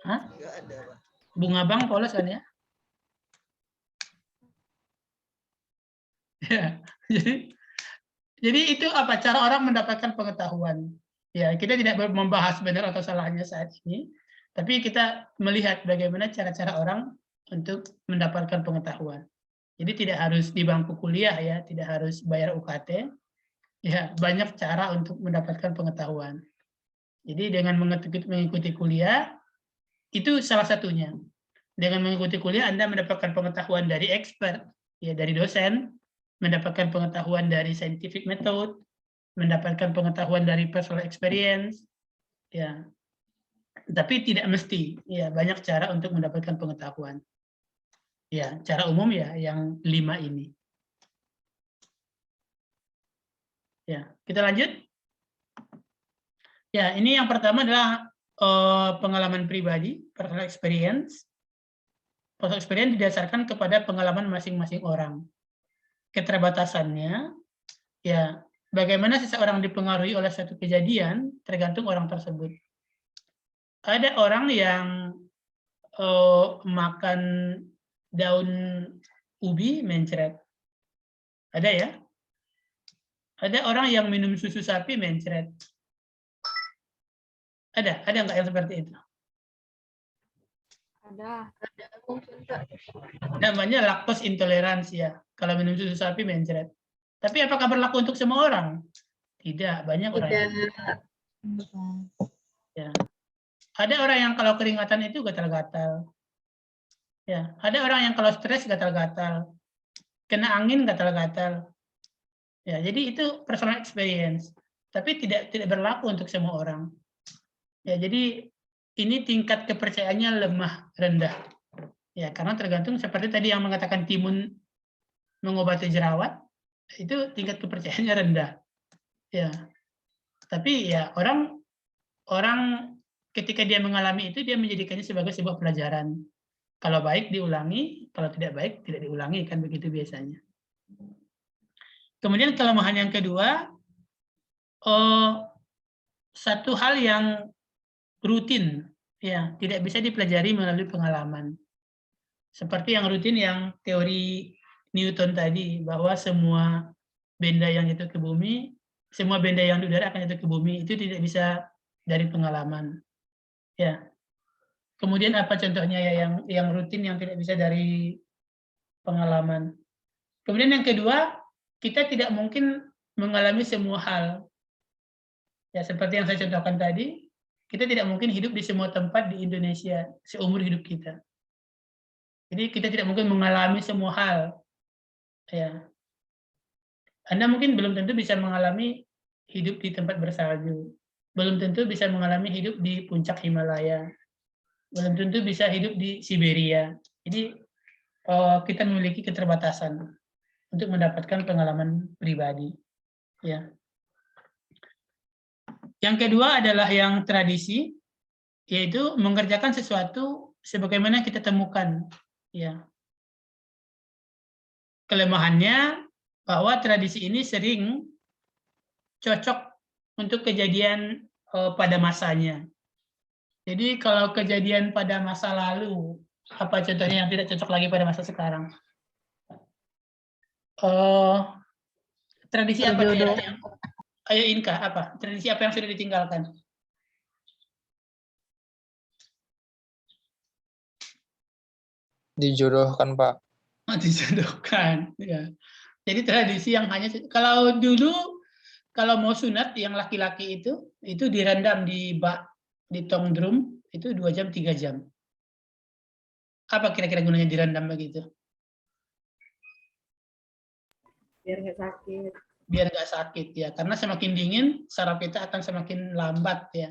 Hah? Nggak ada, Pak. Bunga bang polos kan ya? Ya, jadi itu apa cara orang mendapatkan pengetahuan. Ya, kita tidak membahas benar atau salahnya saat ini, tapi kita melihat bagaimana cara-cara orang untuk mendapatkan pengetahuan. Jadi tidak harus di bangku kuliah ya, tidak harus bayar UKT. Ya, banyak cara untuk mendapatkan pengetahuan. Jadi dengan mengikuti kuliah, itu salah satunya. Dengan mengikuti kuliah, Anda mendapatkan pengetahuan dari expert, ya dari dosen, mendapatkan pengetahuan dari scientific method, mendapatkan pengetahuan dari personal experience, ya. Tapi tidak mesti, ya banyak cara untuk mendapatkan pengetahuan. Ya, cara umum ya yang 5 ini. Ya, kita lanjut. Ya, ini yang pertama adalah pengalaman pribadi, personal experience. Personal experience didasarkan kepada pengalaman masing-masing orang. Keterbatasannya, ya bagaimana seseorang dipengaruhi oleh suatu kejadian tergantung orang tersebut. Ada orang yang makan daun ubi mencret. Ada ya? Ada orang yang minum susu sapi mencret. Ada nggak yang seperti itu? Ada. Namanya laktos intoleransi ya. Kalau minum susu sapi mencret. Tapi apakah berlaku untuk semua orang? Tidak, banyak orang yang ya. Ada orang yang kalau keringatan itu gatal-gatal. Ya, ada orang yang kalau stres gatal-gatal. Kena angin gatal-gatal. Ya, jadi itu personal experience. Tapi tidak berlaku untuk semua orang. Ya, jadi ini tingkat kepercayaannya lemah, rendah. Ya, karena tergantung seperti tadi yang mengatakan timun mengobati jerawat, itu tingkat kepercayaannya rendah. Ya. Tapi ya orang ketika dia mengalami itu dia menjadikannya sebagai sebuah pelajaran. Kalau baik diulangi, kalau tidak baik tidak diulangi, kan begitu biasanya. Kemudian kelemahan yang kedua, satu hal yang rutin, ya tidak bisa dipelajari melalui pengalaman. Seperti yang rutin yang teori Newton tadi, bahwa semua benda yang jatuh ke bumi, semua benda yang di udara akan jatuh ke bumi, itu tidak bisa dari pengalaman. Ya. Kemudian apa contohnya ya yang rutin yang tidak bisa dari pengalaman. Kemudian yang kedua, kita tidak mungkin mengalami semua hal. Ya, seperti yang saya contohkan tadi, kita tidak mungkin hidup di semua tempat di Indonesia seumur hidup kita. Jadi kita tidak mungkin mengalami semua hal. Ya. Anda mungkin belum tentu bisa mengalami hidup di tempat bersalju. Belum tentu bisa mengalami hidup di puncak Himalaya. Belum tentu bisa hidup di Siberia. Jadi kita memiliki keterbatasan untuk mendapatkan pengalaman pribadi. Ya. Yang kedua adalah yang tradisi, yaitu mengerjakan sesuatu sebagaimana kita temukan. Ya. Kelemahannya bahwa tradisi ini sering cocok untuk kejadian pada masanya. Jadi kalau kejadian pada masa lalu, apa contohnya yang tidak cocok lagi pada masa sekarang? Tradisi apa yang ayo Inka, apa? Tradisi apa yang sudah ditinggalkan? Dijodohkan, Pak. Oh, dijodohkan, ya. Jadi tradisi yang hanya kalau dulu kalau mau sunat yang laki-laki itu direndam di bak di tong drum itu 2 jam 3 jam. Apa kira-kira gunanya direndam begitu? Biar nggak sakit. Biar nggak sakit ya, karena semakin dingin saraf kita akan semakin lambat ya.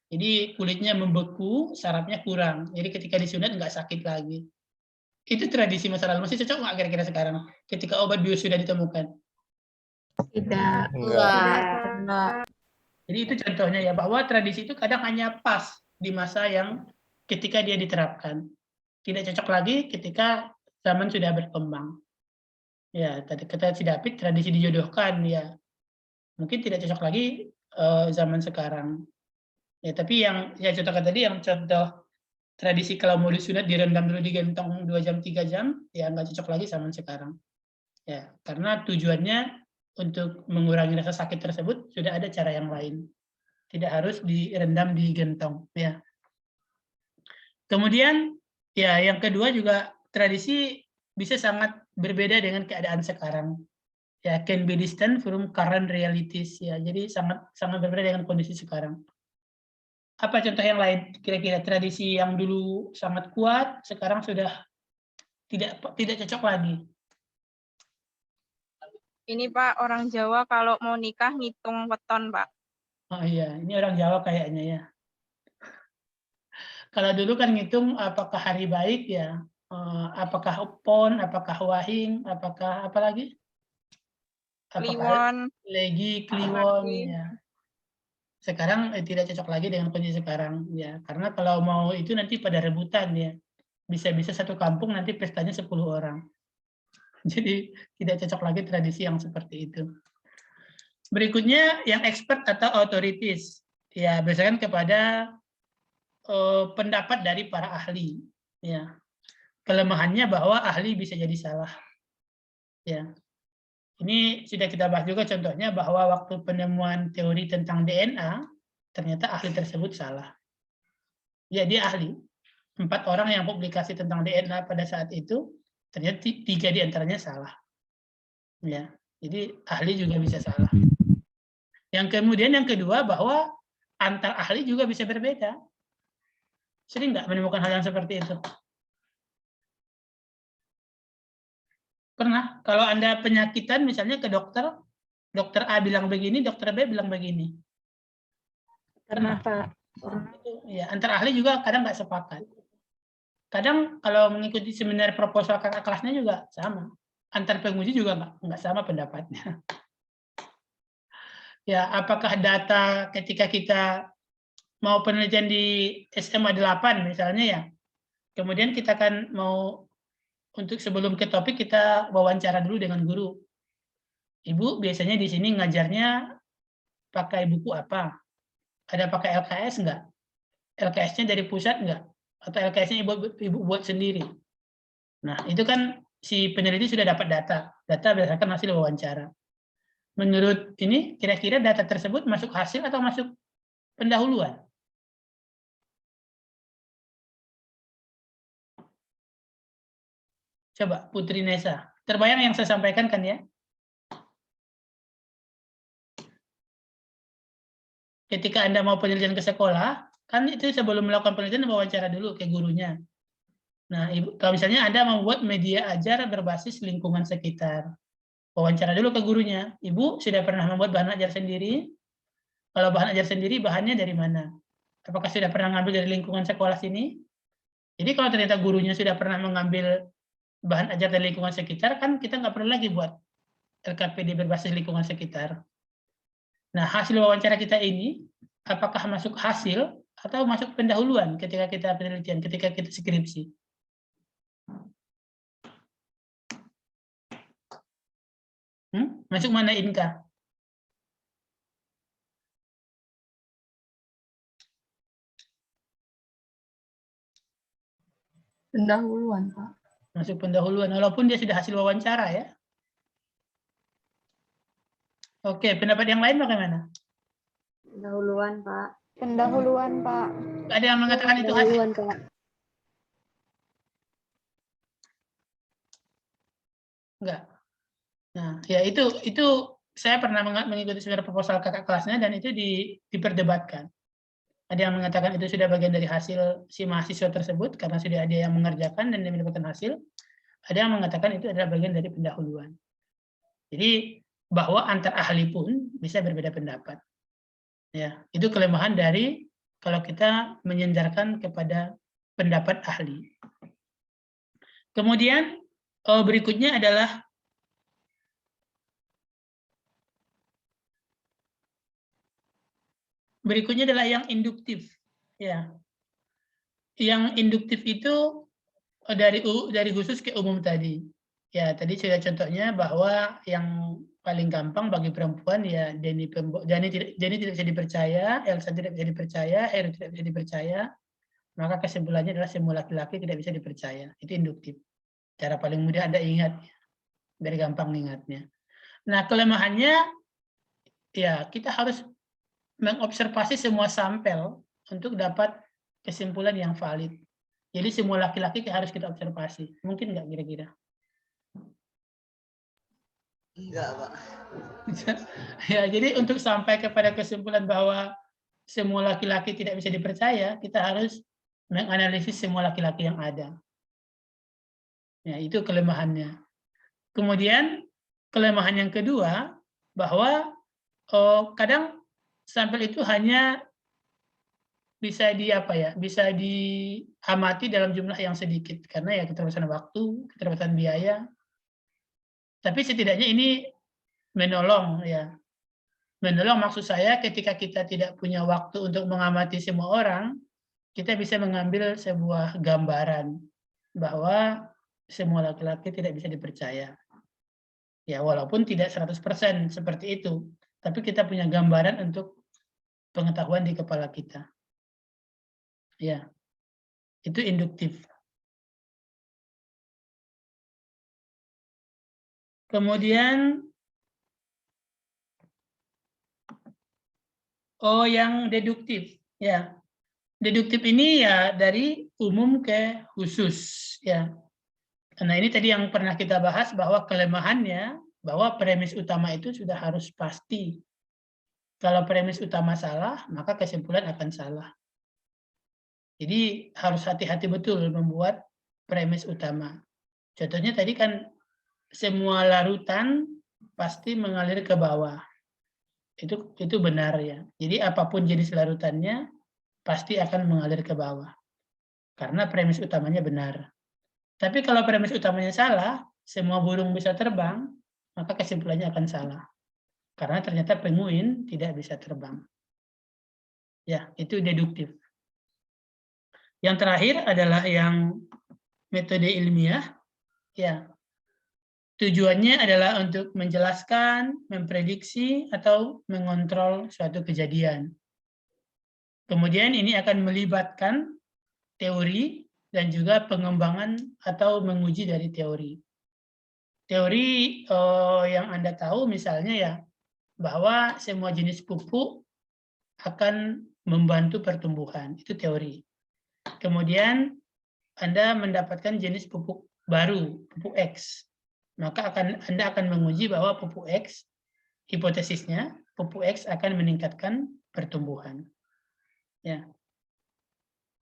Jadi kulitnya membeku, sarafnya kurang. Jadi ketika disunat nggak sakit lagi. Itu tradisi masa lalu. Masih cocok nggak kira-kira sekarang? Ketika obat bius sudah ditemukan? Tidak. Enggak. Jadi itu contohnya ya, bahwa tradisi itu kadang hanya pas di masa yang ketika dia diterapkan. Tidak cocok lagi ketika zaman sudah berkembang. Ya, tadi kata si David, tradisi dijodohkan ya. Mungkin tidak cocok lagi zaman sekarang. Ya, tapi yang saya contohkan tadi, yang contoh tradisi kalau mau disunat direndam dulu digentong 2 jam 3 jam, ya nggak cocok lagi zaman sekarang. Ya, karena tujuannya untuk mengurangi rasa sakit tersebut sudah ada cara yang lain. Tidak harus direndam digentong, ya. Kemudian ya yang kedua juga tradisi bisa sangat berbeda dengan keadaan sekarang. Ya, can be distant from current realities ya. Jadi sangat berbeda dengan kondisi sekarang. Apa contoh yang lain? Kira-kira tradisi yang dulu sangat kuat, sekarang sudah tidak cocok lagi. Ini Pak, orang Jawa kalau mau nikah ngitung weton, Pak. Oh iya, ini orang Jawa kayaknya ya. Kalau dulu kan ngitung apakah hari baik ya, apakah pon, apakah wahing, apakah apa lagi? Kliwon. Legi, kliwon ya. Sekarang tidak cocok lagi dengan kondisi sekarang ya, karena kalau mau itu nanti pada rebutan ya, bisa-bisa satu kampung nanti pestanya 10 orang. Jadi tidak cocok lagi tradisi yang seperti itu. Berikutnya yang expert atau authorities ya, berdasarkan kepada pendapat dari para ahli ya. Kelemahannya bahwa ahli bisa jadi salah ya. Ini sudah kita bahas juga contohnya bahwa waktu penemuan teori tentang DNA, ternyata ahli tersebut salah. Ya, dia ahli. 4 orang yang publikasi tentang DNA pada saat itu, ternyata 3 diantaranya salah. Ya, jadi ahli juga bisa salah. Yang kemudian yang kedua bahwa antar ahli juga bisa berbeda. Sering nggak menemukan hal yang seperti itu? Pernah, kalau Anda penyakitan misalnya ke dokter, dokter A bilang begini, dokter B bilang begini. Pernah, Pak. Ya, antar ahli juga kadang nggak sepakat. Kadang kalau mengikuti seminar proposal kakak kelasnya juga sama. Antar penguji juga nggak sama pendapatnya. Ya, apakah data ketika kita mau penelitian di SMA 8 misalnya ya, kemudian kita kan mau untuk sebelum ke topik kita wawancara dulu dengan guru. Ibu biasanya di sini ngajarnya pakai buku apa? Ada pakai LKS nggak? LKS-nya dari pusat nggak? Atau LKS-nya ibu buat sendiri? Nah, itu kan si peneliti sudah dapat data berdasarkan hasil wawancara. Menurut ini, kira-kira data tersebut masuk hasil atau masuk pendahuluan? Coba Putri Nesa, terbayang yang saya sampaikan kan ya? Ketika Anda mau penelitian ke sekolah, kan itu sebelum melakukan penelitian wawancara dulu ke gurunya. Nah, Ibu, kalau misalnya Anda membuat media ajar berbasis lingkungan sekitar, wawancara dulu ke gurunya. Ibu sudah pernah membuat bahan ajar sendiri? Kalau bahan ajar sendiri, bahannya dari mana? Apakah sudah pernah ngambil dari lingkungan sekolah sini? Jadi kalau ternyata gurunya sudah pernah mengambil bahan ajar dari lingkungan sekitar, kan kita nggak perlu lagi buat LKPD berbasis lingkungan sekitar. Nah, hasil wawancara kita ini, apakah masuk hasil atau masuk pendahuluan ketika kita penelitian, ketika kita skripsi? Masuk mana Inka? Pendahuluan, Pak. Masuk pendahuluan, walaupun dia sudah hasil wawancara ya. Oke, pendapat yang lain bagaimana? Pendahuluan, Pak. Pendahuluan, Pak. Ada yang mengatakan itu hasil? Pendahuluan, Pak. Enggak. Nah, ya itu saya pernah mengikuti seminar proposal kakak kelasnya dan itu diperdebatkan. Ada yang mengatakan itu sudah bagian dari hasil si mahasiswa tersebut karena sudah ada yang mengerjakan dan dia mendapatkan hasil. Ada yang mengatakan itu adalah bagian dari pendahuluan. Jadi bahwa antar ahli pun bisa berbeda pendapat. Ya, itu kelemahan dari kalau kita menyandarkan kepada pendapat ahli. Kemudian berikutnya adalah yang induktif. Ya. Yang induktif itu dari khusus ke umum tadi. Ya, tadi sudah contohnya bahwa yang paling gampang bagi perempuan ya Denny tidak bisa dipercaya, Elsa tidak bisa dipercaya, Heru tidak bisa dipercaya, maka kesimpulannya adalah semua laki-laki tidak bisa dipercaya. Itu induktif. Cara paling mudah Anda ingat, biar gampang ingatnya. Nah, kelemahannya ya kita harus mengobservasi semua sampel untuk dapat kesimpulan yang valid. Jadi semua laki-laki harus kita observasi. Mungkin nggak kira-kira? Enggak, Pak. Ya, jadi untuk sampai kepada kesimpulan bahwa semua laki-laki tidak bisa dipercaya, kita harus menganalisis semua laki-laki yang ada. Ya, itu kelemahannya. Kemudian kelemahan yang kedua bahwa kadang sampel itu hanya bisa bisa diamati dalam jumlah yang sedikit karena ya keterbatasan waktu, keterbatasan biaya. Tapi setidaknya ini menolong ya. Menolong maksud saya ketika kita tidak punya waktu untuk mengamati semua orang, kita bisa mengambil sebuah gambaran bahwa semua laki-laki tidak bisa dipercaya. Ya, walaupun tidak 100% seperti itu, tapi kita punya gambaran untuk pengetahuan di kepala kita. Ya, itu induktif. Kemudian, yang deduktif. Ya, deduktif ini ya dari umum ke khusus. Ya, nah ini tadi yang pernah kita bahas bahwa kelemahannya, bahwa premis utama itu sudah harus pasti. Kalau premis utama salah, maka kesimpulan akan salah. Jadi harus hati-hati betul membuat premis utama. Contohnya tadi kan semua larutan pasti mengalir ke bawah. Itu benar ya. Jadi apapun jenis larutannya pasti akan mengalir ke bawah. Karena premis utamanya benar. Tapi kalau premis utamanya salah, semua burung bisa terbang, maka kesimpulannya akan salah. Karena ternyata penguin tidak bisa terbang. Ya, itu deduktif. Yang terakhir adalah yang metode ilmiah. Ya, tujuannya adalah untuk menjelaskan, memprediksi, atau mengontrol suatu kejadian. Kemudian ini akan melibatkan teori dan juga pengembangan atau menguji dari teori. Teori yang Anda tahu misalnya ya, bahwa semua jenis pupuk akan membantu pertumbuhan. Itu teori. Kemudian Anda mendapatkan jenis pupuk baru, pupuk X. Maka Anda akan menguji bahwa pupuk X, hipotesisnya, pupuk X akan meningkatkan pertumbuhan. Ya.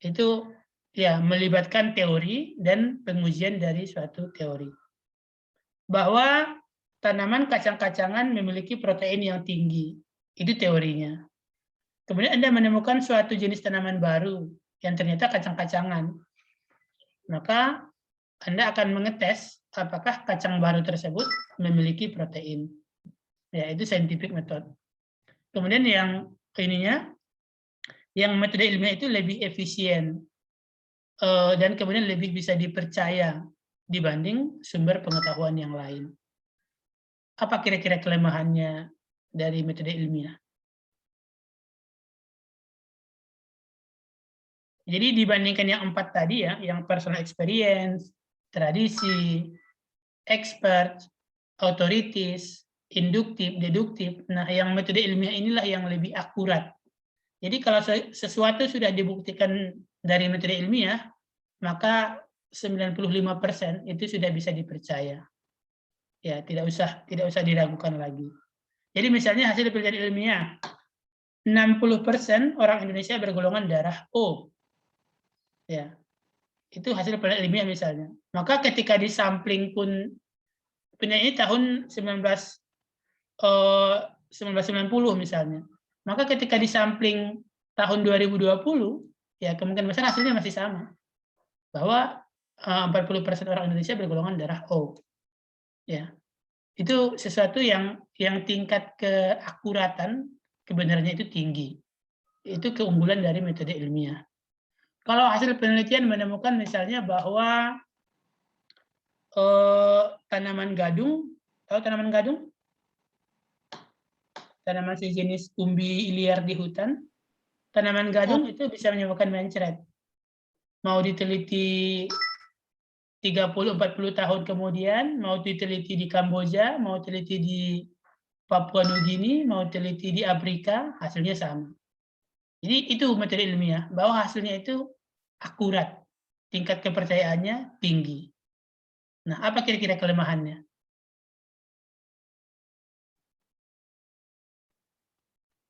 Itu ya melibatkan teori dan pengujian dari suatu teori. Bahwa tanaman kacang-kacangan memiliki protein yang tinggi. Itu teorinya. Kemudian Anda menemukan suatu jenis tanaman baru yang ternyata kacang-kacangan. Maka Anda akan mengetes apakah kacang baru tersebut memiliki protein. Ya, itu scientific method. Kemudian yang metode ilmiah itu lebih efisien dan kemudian lebih bisa dipercaya dibanding sumber pengetahuan yang lain. Apa kira-kira kelemahannya dari metode ilmiah? Jadi dibandingkan yang 4 tadi ya, yang personal experience, tradisi, expert, authorities, induktif, deduktif. Nah, yang metode ilmiah inilah yang lebih akurat. Jadi kalau sesuatu sudah dibuktikan dari metode ilmiah, maka 95% itu sudah bisa dipercaya. Ya, tidak usah diragukan lagi. Jadi misalnya hasil penelitian ilmiah, 60% orang Indonesia bergolongan darah O. Ya, itu hasil penelitian ilmiah misalnya. Maka ketika disampling pun, penelitian ini tahun 1990 misalnya. Maka ketika disampling tahun 2020, ya kemungkinan besar hasilnya masih sama. Bahwa 40% orang Indonesia bergolongan darah O. Ya. Itu sesuatu yang tingkat keakuratan kebenarannya itu tinggi. Itu keunggulan dari metode ilmiah. Kalau hasil penelitian menemukan misalnya bahwa tanaman gadung, tahu tanaman gadung? Tanaman sejenis umbi liar di hutan. Tanaman gadung itu bisa menyebabkan mencret. Mau diteliti 30-40 tahun kemudian, mau diteliti di Kamboja, mau diteliti di Papua Nugini, mau diteliti di Afrika, hasilnya sama. Jadi itu metode ilmiah, bahwa hasilnya itu akurat, tingkat kepercayaannya tinggi. Nah, apa kira-kira kelemahannya?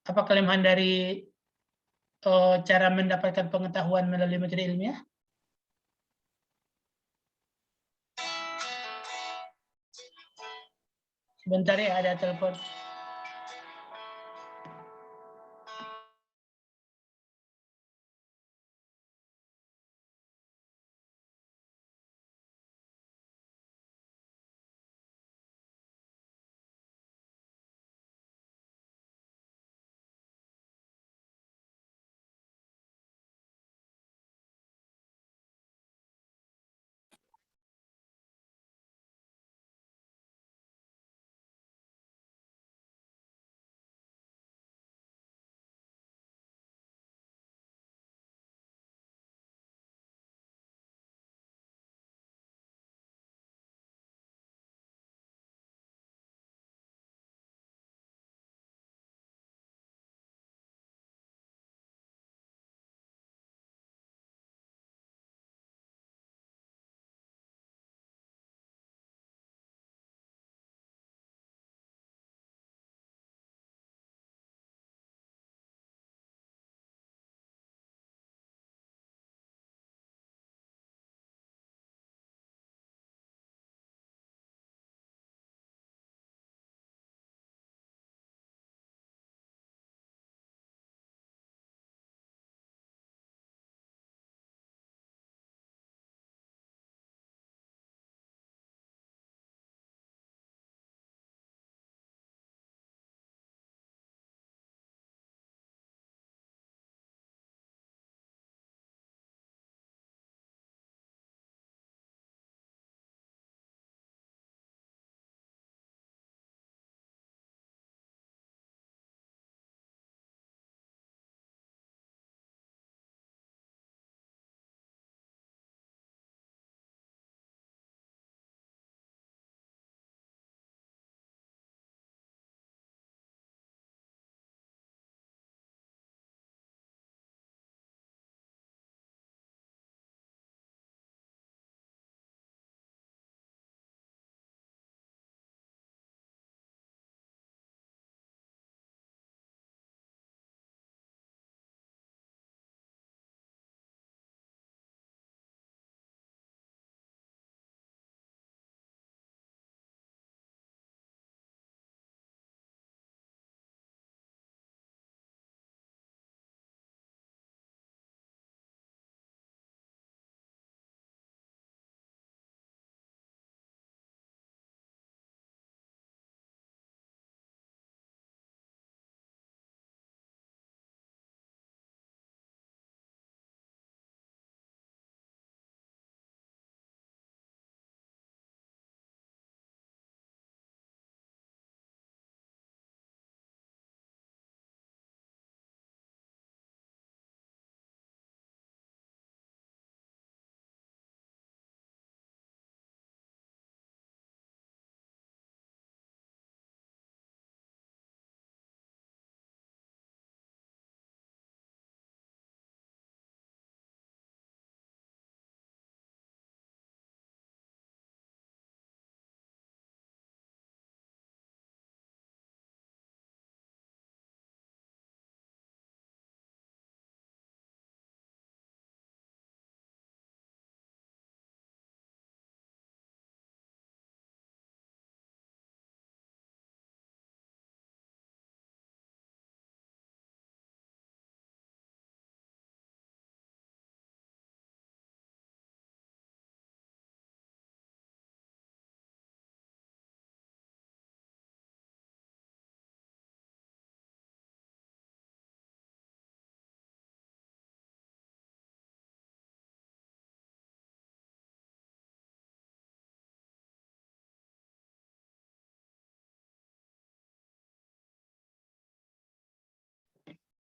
Apa kelemahan dari cara mendapatkan pengetahuan melalui metode ilmiah? Sebentar ya, ada telepon.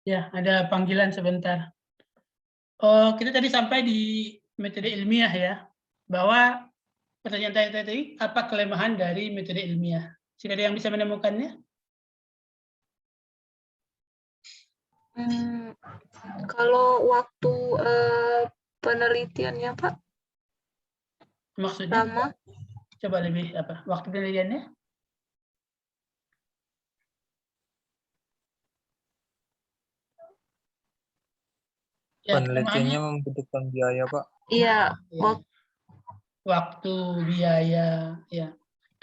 Ya, ada panggilan sebentar. Kita tadi sampai di metode ilmiah ya, bahwa pertanyaan tadi apa kelemahan dari metode ilmiah? Sudah ada yang bisa menemukannya? Kalau waktu penelitiannya Pak Maksudnya? lama. Coba lebih apa? Waktu penelitiannya? Ya, Penelitiannya kelemahannya membutuhkan biaya, Pak. Iya. ya, waktu, biaya, ya.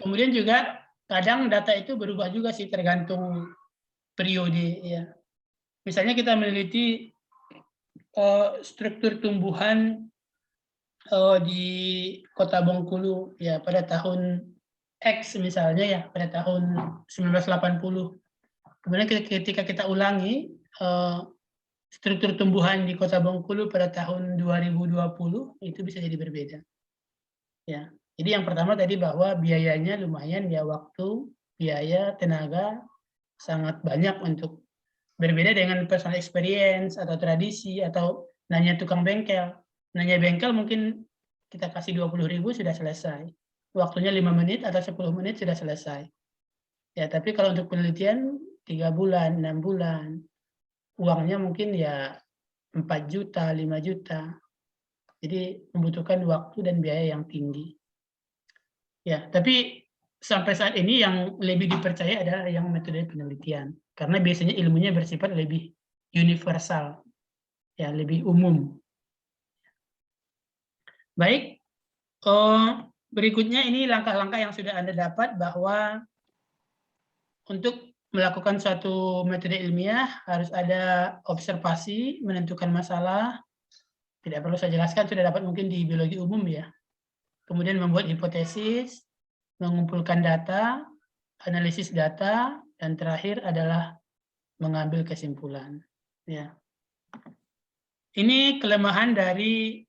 Kemudian juga kadang data itu berubah juga sih tergantung periode ya. Misalnya kita meneliti struktur tumbuhan di Kota Bengkulu ya pada tahun X misalnya ya pada tahun 1980. Kemudian ketika kita ulangi struktur tumbuhan di Kota Bengkulu pada tahun 2020 itu bisa jadi berbeda. Ya. Jadi yang pertama tadi bahwa biayanya lumayan ya, waktu, biaya, tenaga sangat banyak untuk berbeda dengan personal experience atau tradisi atau nanya tukang bengkel. Nanya bengkel mungkin kita kasih 20.000 sudah selesai. Waktunya 5 menit atau 10 menit sudah selesai. Ya, tapi kalau untuk penelitian 3 bulan, 6 bulan, uangnya mungkin ya 4 juta, 5 juta. Jadi membutuhkan waktu dan biaya yang tinggi. Ya, tapi sampai saat ini yang lebih dipercaya adalah yang metode penelitian. Karena biasanya ilmunya bersifat lebih universal, ya lebih umum. Baik, berikutnya ini langkah-langkah yang sudah Anda dapat bahwa untuk melakukan suatu metode ilmiah harus ada observasi, menentukan masalah. Tidak perlu saya jelaskan, sudah dapat mungkin di biologi umum ya. Kemudian membuat hipotesis, mengumpulkan data, analisis data, dan terakhir adalah mengambil kesimpulan. Ya. Ini kelemahan dari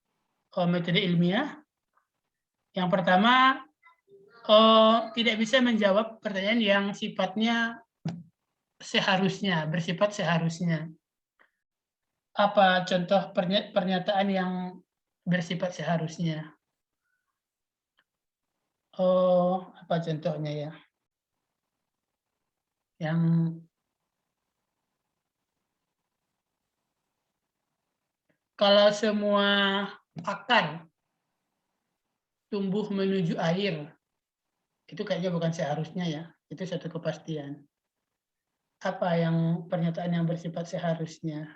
metode ilmiah. Yang pertama, tidak bisa menjawab pertanyaan yang sifatnya seharusnya, bersifat seharusnya. Apa contoh pernyataan yang bersifat seharusnya? Apa contohnya ya? Yang kalau semua akar tumbuh menuju air, itu kayaknya bukan seharusnya ya, itu satu kepastian. Apa yang pernyataan yang bersifat seharusnya?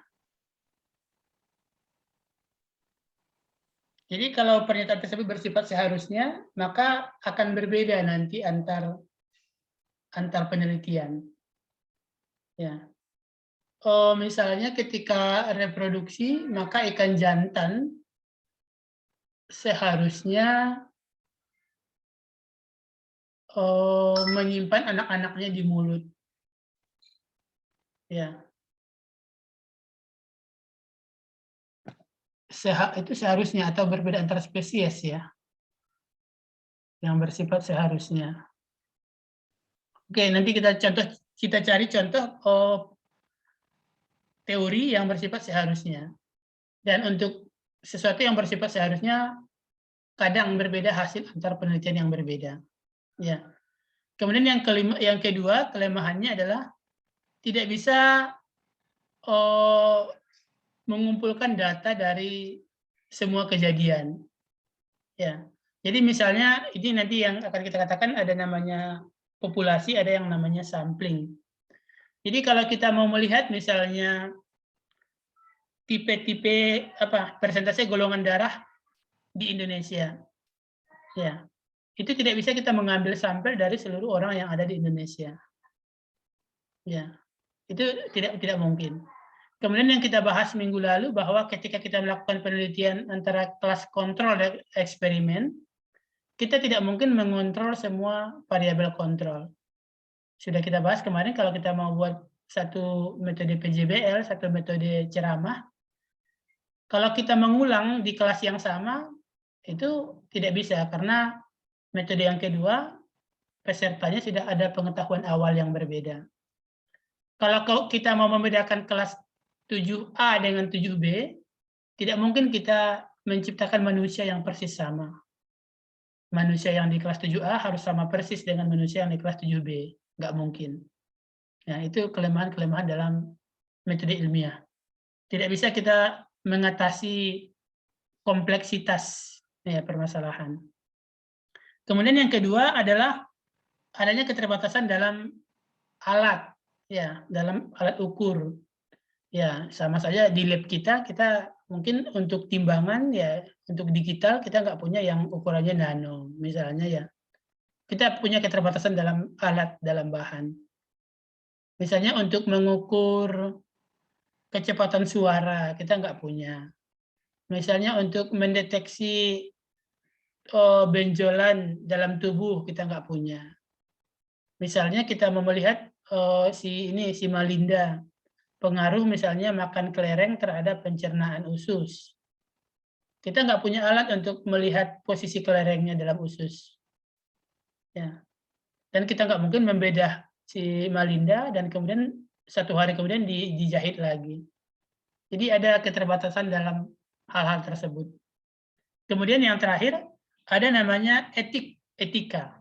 Jadi kalau pernyataan tersebut bersifat seharusnya, maka akan berbeda nanti antar penelitian. Ya. Misalnya ketika reproduksi, maka ikan jantan seharusnya menyimpan anak-anaknya di mulut. Ya. Itu seharusnya atau berbeda antar spesies ya. Yang bersifat seharusnya. Oke, nanti kita cari contoh teori yang bersifat seharusnya. Dan untuk sesuatu yang bersifat seharusnya kadang berbeda hasil antar penelitian yang berbeda. Ya. Kemudian yang kedua, kelemahannya adalah tidak bisa mengumpulkan data dari semua kejadian. Ya. Jadi misalnya ini nanti yang akan kita katakan ada namanya populasi, ada yang namanya sampling. Jadi kalau kita mau melihat misalnya tipe-tipe persentase golongan darah di Indonesia, ya itu tidak bisa kita mengambil sampel dari seluruh orang yang ada di Indonesia, ya itu tidak mungkin. Kemudian yang kita bahas minggu lalu bahwa ketika kita melakukan penelitian antara kelas kontrol dan eksperimen, kita tidak mungkin mengontrol semua variabel kontrol. Sudah kita bahas kemarin kalau kita mau buat satu metode PJBL, satu metode ceramah, kalau kita mengulang di kelas yang sama, itu tidak bisa karena metode yang kedua, pesertanya sudah ada pengetahuan awal yang berbeda. Kalau kita mau membedakan kelas 7A dengan 7B, tidak mungkin kita menciptakan manusia yang persis sama. Manusia yang di kelas 7A harus sama persis dengan manusia yang di kelas 7B. Nggak mungkin. Nah, itu kelemahan-kelemahan dalam metode ilmiah. Tidak bisa kita mengatasi kompleksitas permasalahan. Kemudian yang kedua adalah adanya keterbatasan dalam alat, ya, dalam alat ukur. Ya, sama saja di lab kita mungkin untuk timbangan, ya, untuk digital kita nggak punya yang ukurannya nano, misalnya ya. Kita punya keterbatasan dalam alat, dalam bahan. Misalnya untuk mengukur kecepatan suara, kita nggak punya. Misalnya untuk mendeteksi benjolan dalam tubuh, kita nggak punya. Misalnya kita mau melihat si Malinda, pengaruh misalnya makan kelereng terhadap pencernaan usus. Kita nggak punya alat untuk melihat posisi kelerengnya dalam usus. Ya. Dan kita nggak mungkin membedah si Malinda dan kemudian 1 hari kemudian dijahit lagi. Jadi ada keterbatasan dalam hal-hal tersebut. Kemudian yang terakhir, ada namanya etika.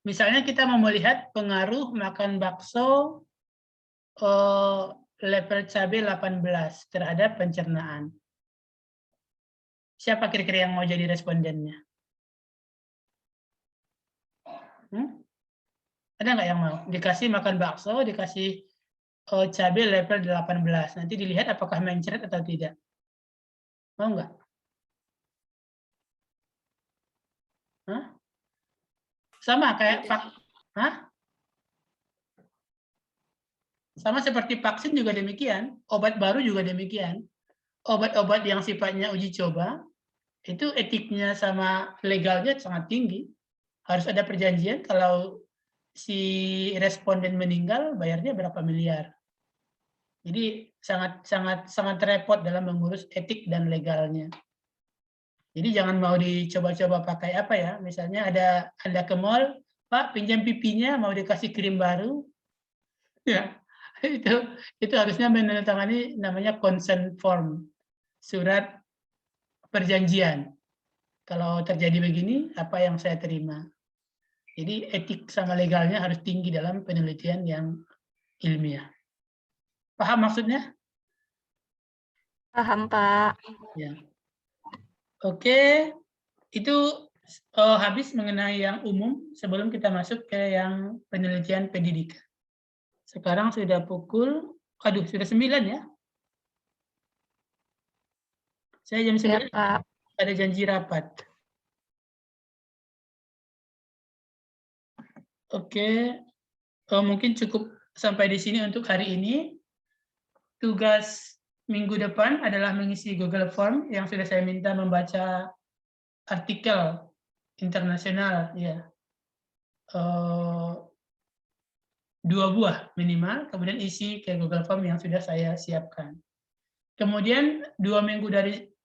Misalnya kita mau melihat pengaruh makan bakso level cabai 18 terhadap pencernaan. Siapa kira-kira yang mau jadi respondennya? Ada nggak yang mau? Dikasih makan bakso, dikasih cabai level 18. Nanti dilihat apakah mencret atau tidak. Mau nggak? Hah? Sama kayak sama seperti vaksin juga demikian, obat baru juga demikian. Obat-obat yang sifatnya uji coba, itu etiknya sama legalnya sangat tinggi. Harus ada perjanjian kalau si responden meninggal, bayarnya berapa miliar. Jadi sangat repot dalam mengurus etik dan legalnya. Jadi jangan mau dicoba-coba pakai apa ya, misalnya Anda ke mall, Pak pinjam pipinya mau dikasih krim baru, ya itu harusnya menandatangani namanya consent form, surat perjanjian. Kalau terjadi begini, apa yang saya terima. Jadi etik sama legalnya harus tinggi dalam penelitian yang ilmiah. Paham maksudnya? Paham, Pak. Ya. Oke, itu habis mengenai yang umum sebelum kita masuk ke yang penelitian pendidikan. Sekarang sudah sudah 9 ya? Saya jam 9 Ya, Pak. ada janji rapat. Oke, mungkin cukup sampai di sini untuk hari ini. Tugas minggu depan adalah mengisi Google Form yang sudah saya minta membaca artikel internasional, ya, 2 buah minimal, kemudian isi ke Google Form yang sudah saya siapkan. Kemudian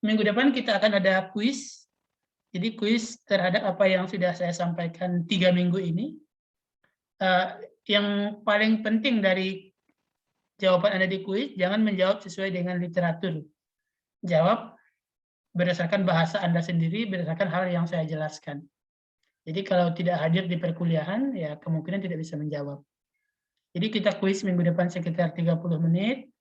minggu depan kita akan ada kuis. Jadi kuis terhadap apa yang sudah saya sampaikan 3 minggu ini. Yang paling penting dari jawaban Anda di kuis, jangan menjawab sesuai dengan literatur. Jawab berdasarkan bahasa Anda sendiri, berdasarkan hal yang saya jelaskan. Jadi kalau tidak hadir di perkuliahan, ya kemungkinan tidak bisa menjawab. Jadi kita kuis minggu depan sekitar 30 menit,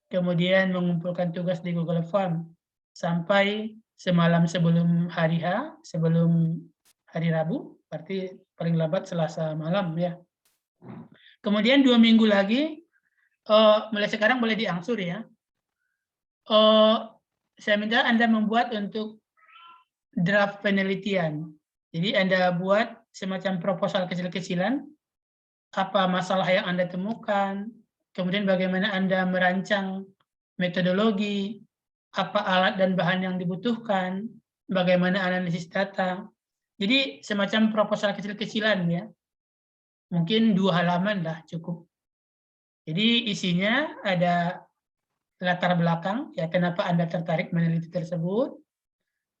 kemudian mengumpulkan tugas di Google Form sampai semalam sebelum hari H, sebelum hari Rabu, berarti paling lambat Selasa malam ya. Kemudian 2 minggu lagi, mulai sekarang boleh diangsur ya. Saya minta Anda membuat untuk draft penelitian. Jadi Anda buat semacam proposal kecil-kecilan, apa masalah yang Anda temukan, kemudian bagaimana Anda merancang metodologi, apa alat dan bahan yang dibutuhkan, bagaimana analisis data. Jadi semacam proposal kecil-kecilan ya. Mungkin 2 halaman lah cukup. Jadi isinya ada latar belakang, ya kenapa Anda tertarik meneliti tersebut,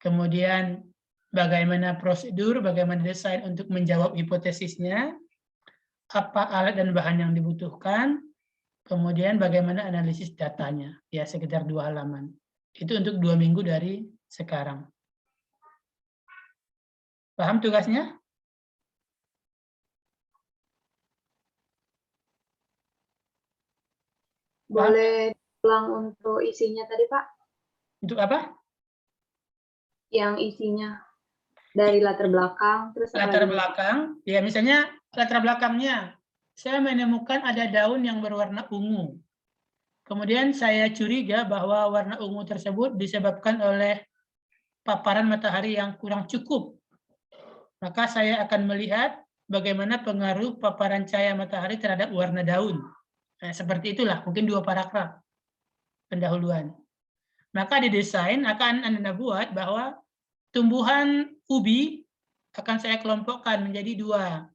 kemudian bagaimana prosedur, bagaimana desain untuk menjawab hipotesisnya, apa alat dan bahan yang dibutuhkan, Kemudian bagaimana analisis datanya, ya sekitar 2 halaman. Itu untuk 2 minggu dari sekarang. Paham tugasnya? Boleh ulang untuk isinya tadi, Pak? Untuk apa? Yang isinya dari latar belakang, terus apa Latar lagi? belakang, ya misalnya latar belakangnya, saya menemukan ada daun yang berwarna ungu. Kemudian saya curiga bahwa warna ungu tersebut disebabkan oleh paparan matahari yang kurang cukup. Maka saya akan melihat bagaimana pengaruh paparan cahaya matahari terhadap warna daun. Nah, seperti itulah, mungkin 2 paragraf pendahuluan. Maka di desain akan Anda buat bahwa tumbuhan ubi akan saya kelompokkan menjadi 2.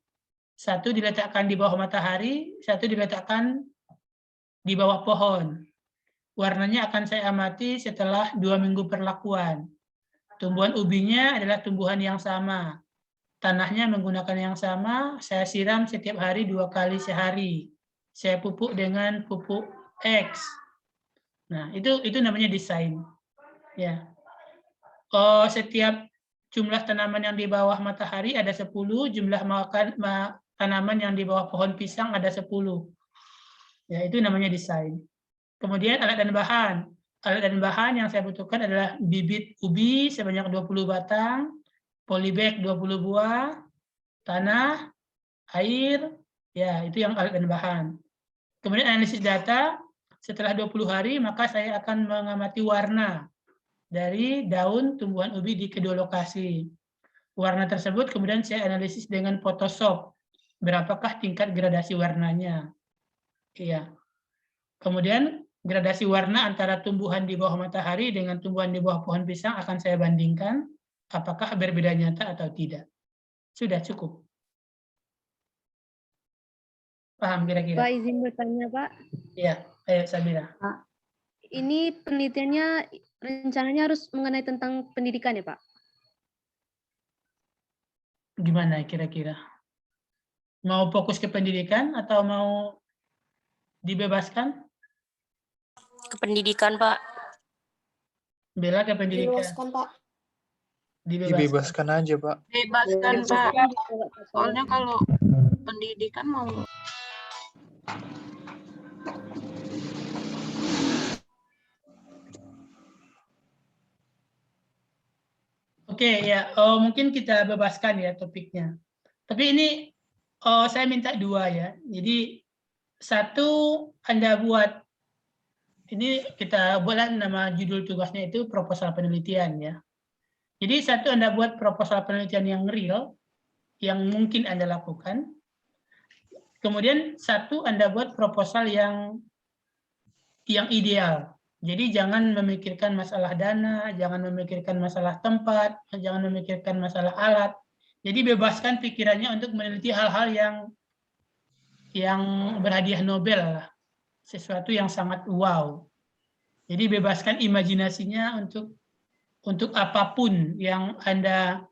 Satu diletakkan di bawah matahari, satu diletakkan di bawah pohon. Warnanya akan saya amati setelah 2 minggu perlakuan. Tumbuhan ubinya adalah tumbuhan yang sama. Tanahnya menggunakan yang sama, saya siram setiap hari 2 kali sehari. Saya pupuk dengan pupuk X. Nah, itu namanya desain. Ya. Setiap jumlah tanaman yang di bawah matahari ada 10, jumlah tanaman yang di bawah pohon pisang ada 10. Ya, itu namanya desain. Kemudian alat dan bahan. Alat dan bahan yang saya butuhkan adalah bibit ubi sebanyak 20 batang, polybag 20 buah, tanah, air, ya itu yang alat dan bahan. Kemudian analisis data, setelah 20 hari maka saya akan mengamati warna dari daun tumbuhan ubi di kedua lokasi. Warna tersebut kemudian saya analisis dengan Photoshop. Berapakah tingkat gradasi warnanya? Iya. Kemudian gradasi warna antara tumbuhan di bawah matahari dengan tumbuhan di bawah pohon pisang akan saya bandingkan apakah berbeda nyata atau tidak. Sudah cukup. Paham kira-kira? Pak, izin bertanya, Pak. Iya, ayo Sabira. Pak, ini penelitiannya rencananya harus mengenai tentang pendidikan ya, Pak? Gimana kira-kira? Mau fokus ke pendidikan atau mau dibebaskan? Ke pendidikan, Pak. Bela ke pendidikan. Dibebaskan, Pak. Dibebaskan aja, Pak. Bebaskan, Pak. Soalnya kalau pendidikan mau Oke, ya. Mungkin kita bebaskan ya topiknya. Tapi ini saya minta 2 ya. Jadi 1 Anda buat, ini kita buatlah nama judul tugasnya itu proposal penelitian ya. Jadi 1 Anda buat proposal penelitian yang real, yang mungkin Anda lakukan. Kemudian 1 Anda buat proposal yang ideal. Jadi jangan memikirkan masalah dana, jangan memikirkan masalah tempat, jangan memikirkan masalah alat. Jadi bebaskan pikirannya untuk meneliti hal-hal yang berhadiah Nobel lah. Sesuatu yang sangat wow. Jadi bebaskan imajinasinya untuk apapun yang Anda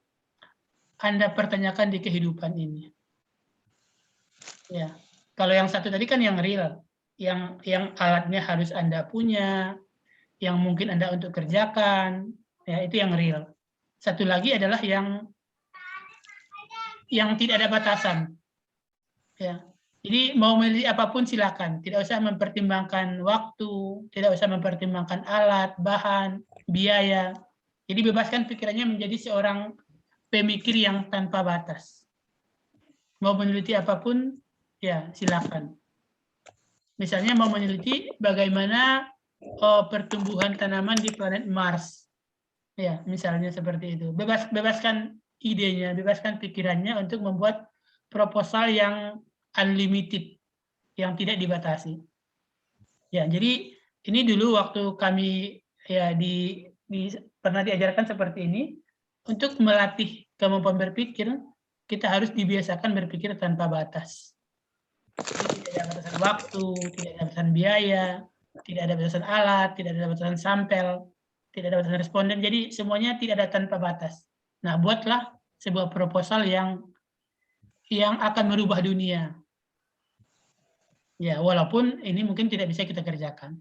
pertanyakan di kehidupan ini. Ya. Kalau yang 1 tadi kan yang real. Yang alatnya harus Anda punya, yang mungkin Anda untuk kerjakan, ya itu yang real. 1 lagi adalah yang tidak ada batasan. Ya. Jadi mau memilih apapun silakan, tidak usah mempertimbangkan waktu, tidak usah mempertimbangkan alat, bahan, biaya. Jadi bebaskan pikirannya menjadi seorang pemikir yang tanpa batas. Mau meneliti apapun, ya silakan. Misalnya mau meneliti bagaimana pertumbuhan tanaman di planet Mars. Ya, misalnya seperti itu. Bebaskan idenya, bebaskan pikirannya untuk membuat proposal yang unlimited, yang tidak dibatasi. Ya, jadi ini dulu waktu kami ya pernah diajarkan seperti ini, untuk melatih kemampuan berpikir, kita harus dibiasakan berpikir tanpa batas. Jadi tidak ada batasan waktu, tidak ada batasan biaya, tidak ada batasan alat, tidak ada batasan sampel, tidak ada batasan responden, jadi semuanya tidak ada tanpa batas. Nah, buatlah sebuah proposal yang akan merubah dunia. Ya, walaupun ini mungkin tidak bisa kita kerjakan.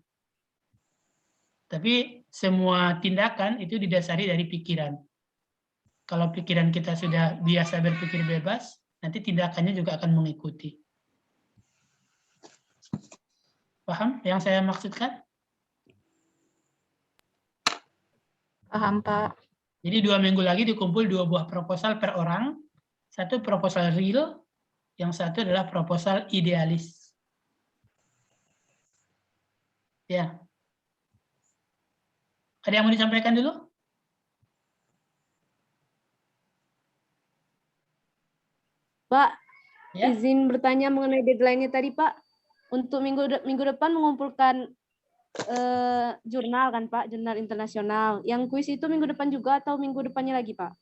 Tapi semua tindakan itu didasari dari pikiran. Kalau pikiran kita sudah biasa berpikir bebas, nanti tindakannya juga akan mengikuti. Paham yang saya maksudkan? Paham, Pak. Jadi 2 minggu lagi dikumpul 2 buah proposal per orang. Satu proposal real, yang satu adalah proposal idealis. Ya. Ada yang mau disampaikan dulu? Pak, Ya. izin bertanya mengenai deadline-nya tadi, Pak. Untuk minggu depan mengumpulkan jurnal kan, Pak, jurnal internasional. Yang kuis itu minggu depan juga atau minggu depannya lagi, Pak?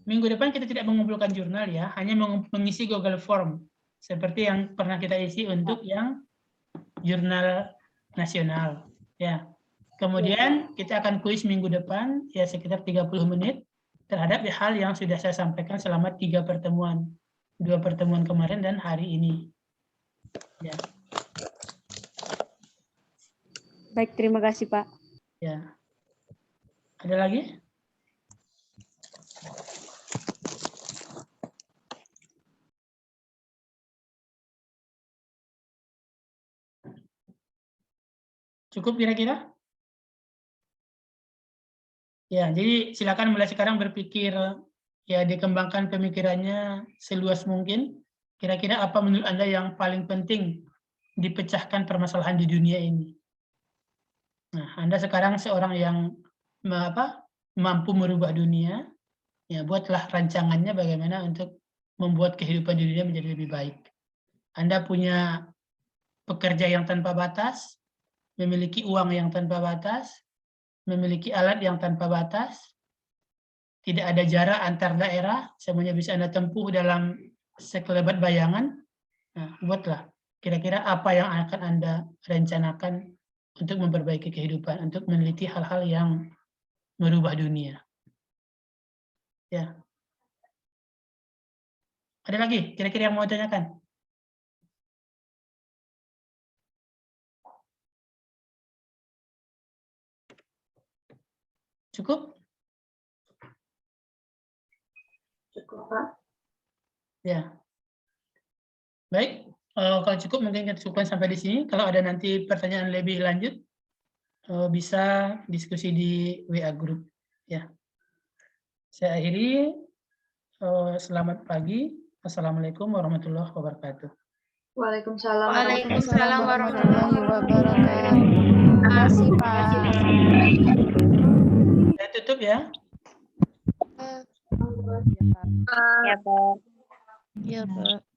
Minggu depan kita tidak mengumpulkan jurnal ya, hanya mengisi Google Form seperti yang pernah kita isi untuk yang jurnal nasional. Ya. Kemudian kita akan kuis minggu depan ya sekitar 30 menit terhadap hal yang sudah saya sampaikan selama 3 pertemuan. 2 pertemuan kemarin dan hari ini. Ya. Baik, terima kasih, Pak. Ya. Ada lagi? Cukup kira-kira? Ya, jadi silakan mulai sekarang berpikir, ya dikembangkan pemikirannya seluas mungkin. Kira-kira apa menurut Anda yang paling penting dipecahkan permasalahan di dunia ini? Nah, Anda sekarang seorang yang mampu merubah dunia, ya buatlah rancangannya bagaimana untuk membuat kehidupan di dunia menjadi lebih baik. Anda punya pekerja yang tanpa batas, memiliki uang yang tanpa batas, memiliki alat yang tanpa batas, tidak ada jarak antar daerah, semuanya bisa Anda tempuh dalam sekelebat bayangan. Nah, buatlah kira-kira apa yang akan Anda rencanakan untuk memperbaiki kehidupan, untuk meneliti hal-hal yang merubah dunia. Ya. Ada lagi kira-kira yang mau tanyakan? Cukup? Cukup, Pak. Ya. Baik, kalau cukup mungkin kita cukupkan sampai di sini. Kalau ada nanti pertanyaan lebih lanjut, bisa diskusi di WA Group. Ya. Saya akhiri. Selamat pagi. Assalamualaikum warahmatullahi wabarakatuh. Waalaikumsalam. Waalaikumsalam warahmatullahi wabarakatuh. Terima kasih, Pak. Saya tutup ya. Ya, Pak. Iya, Pak.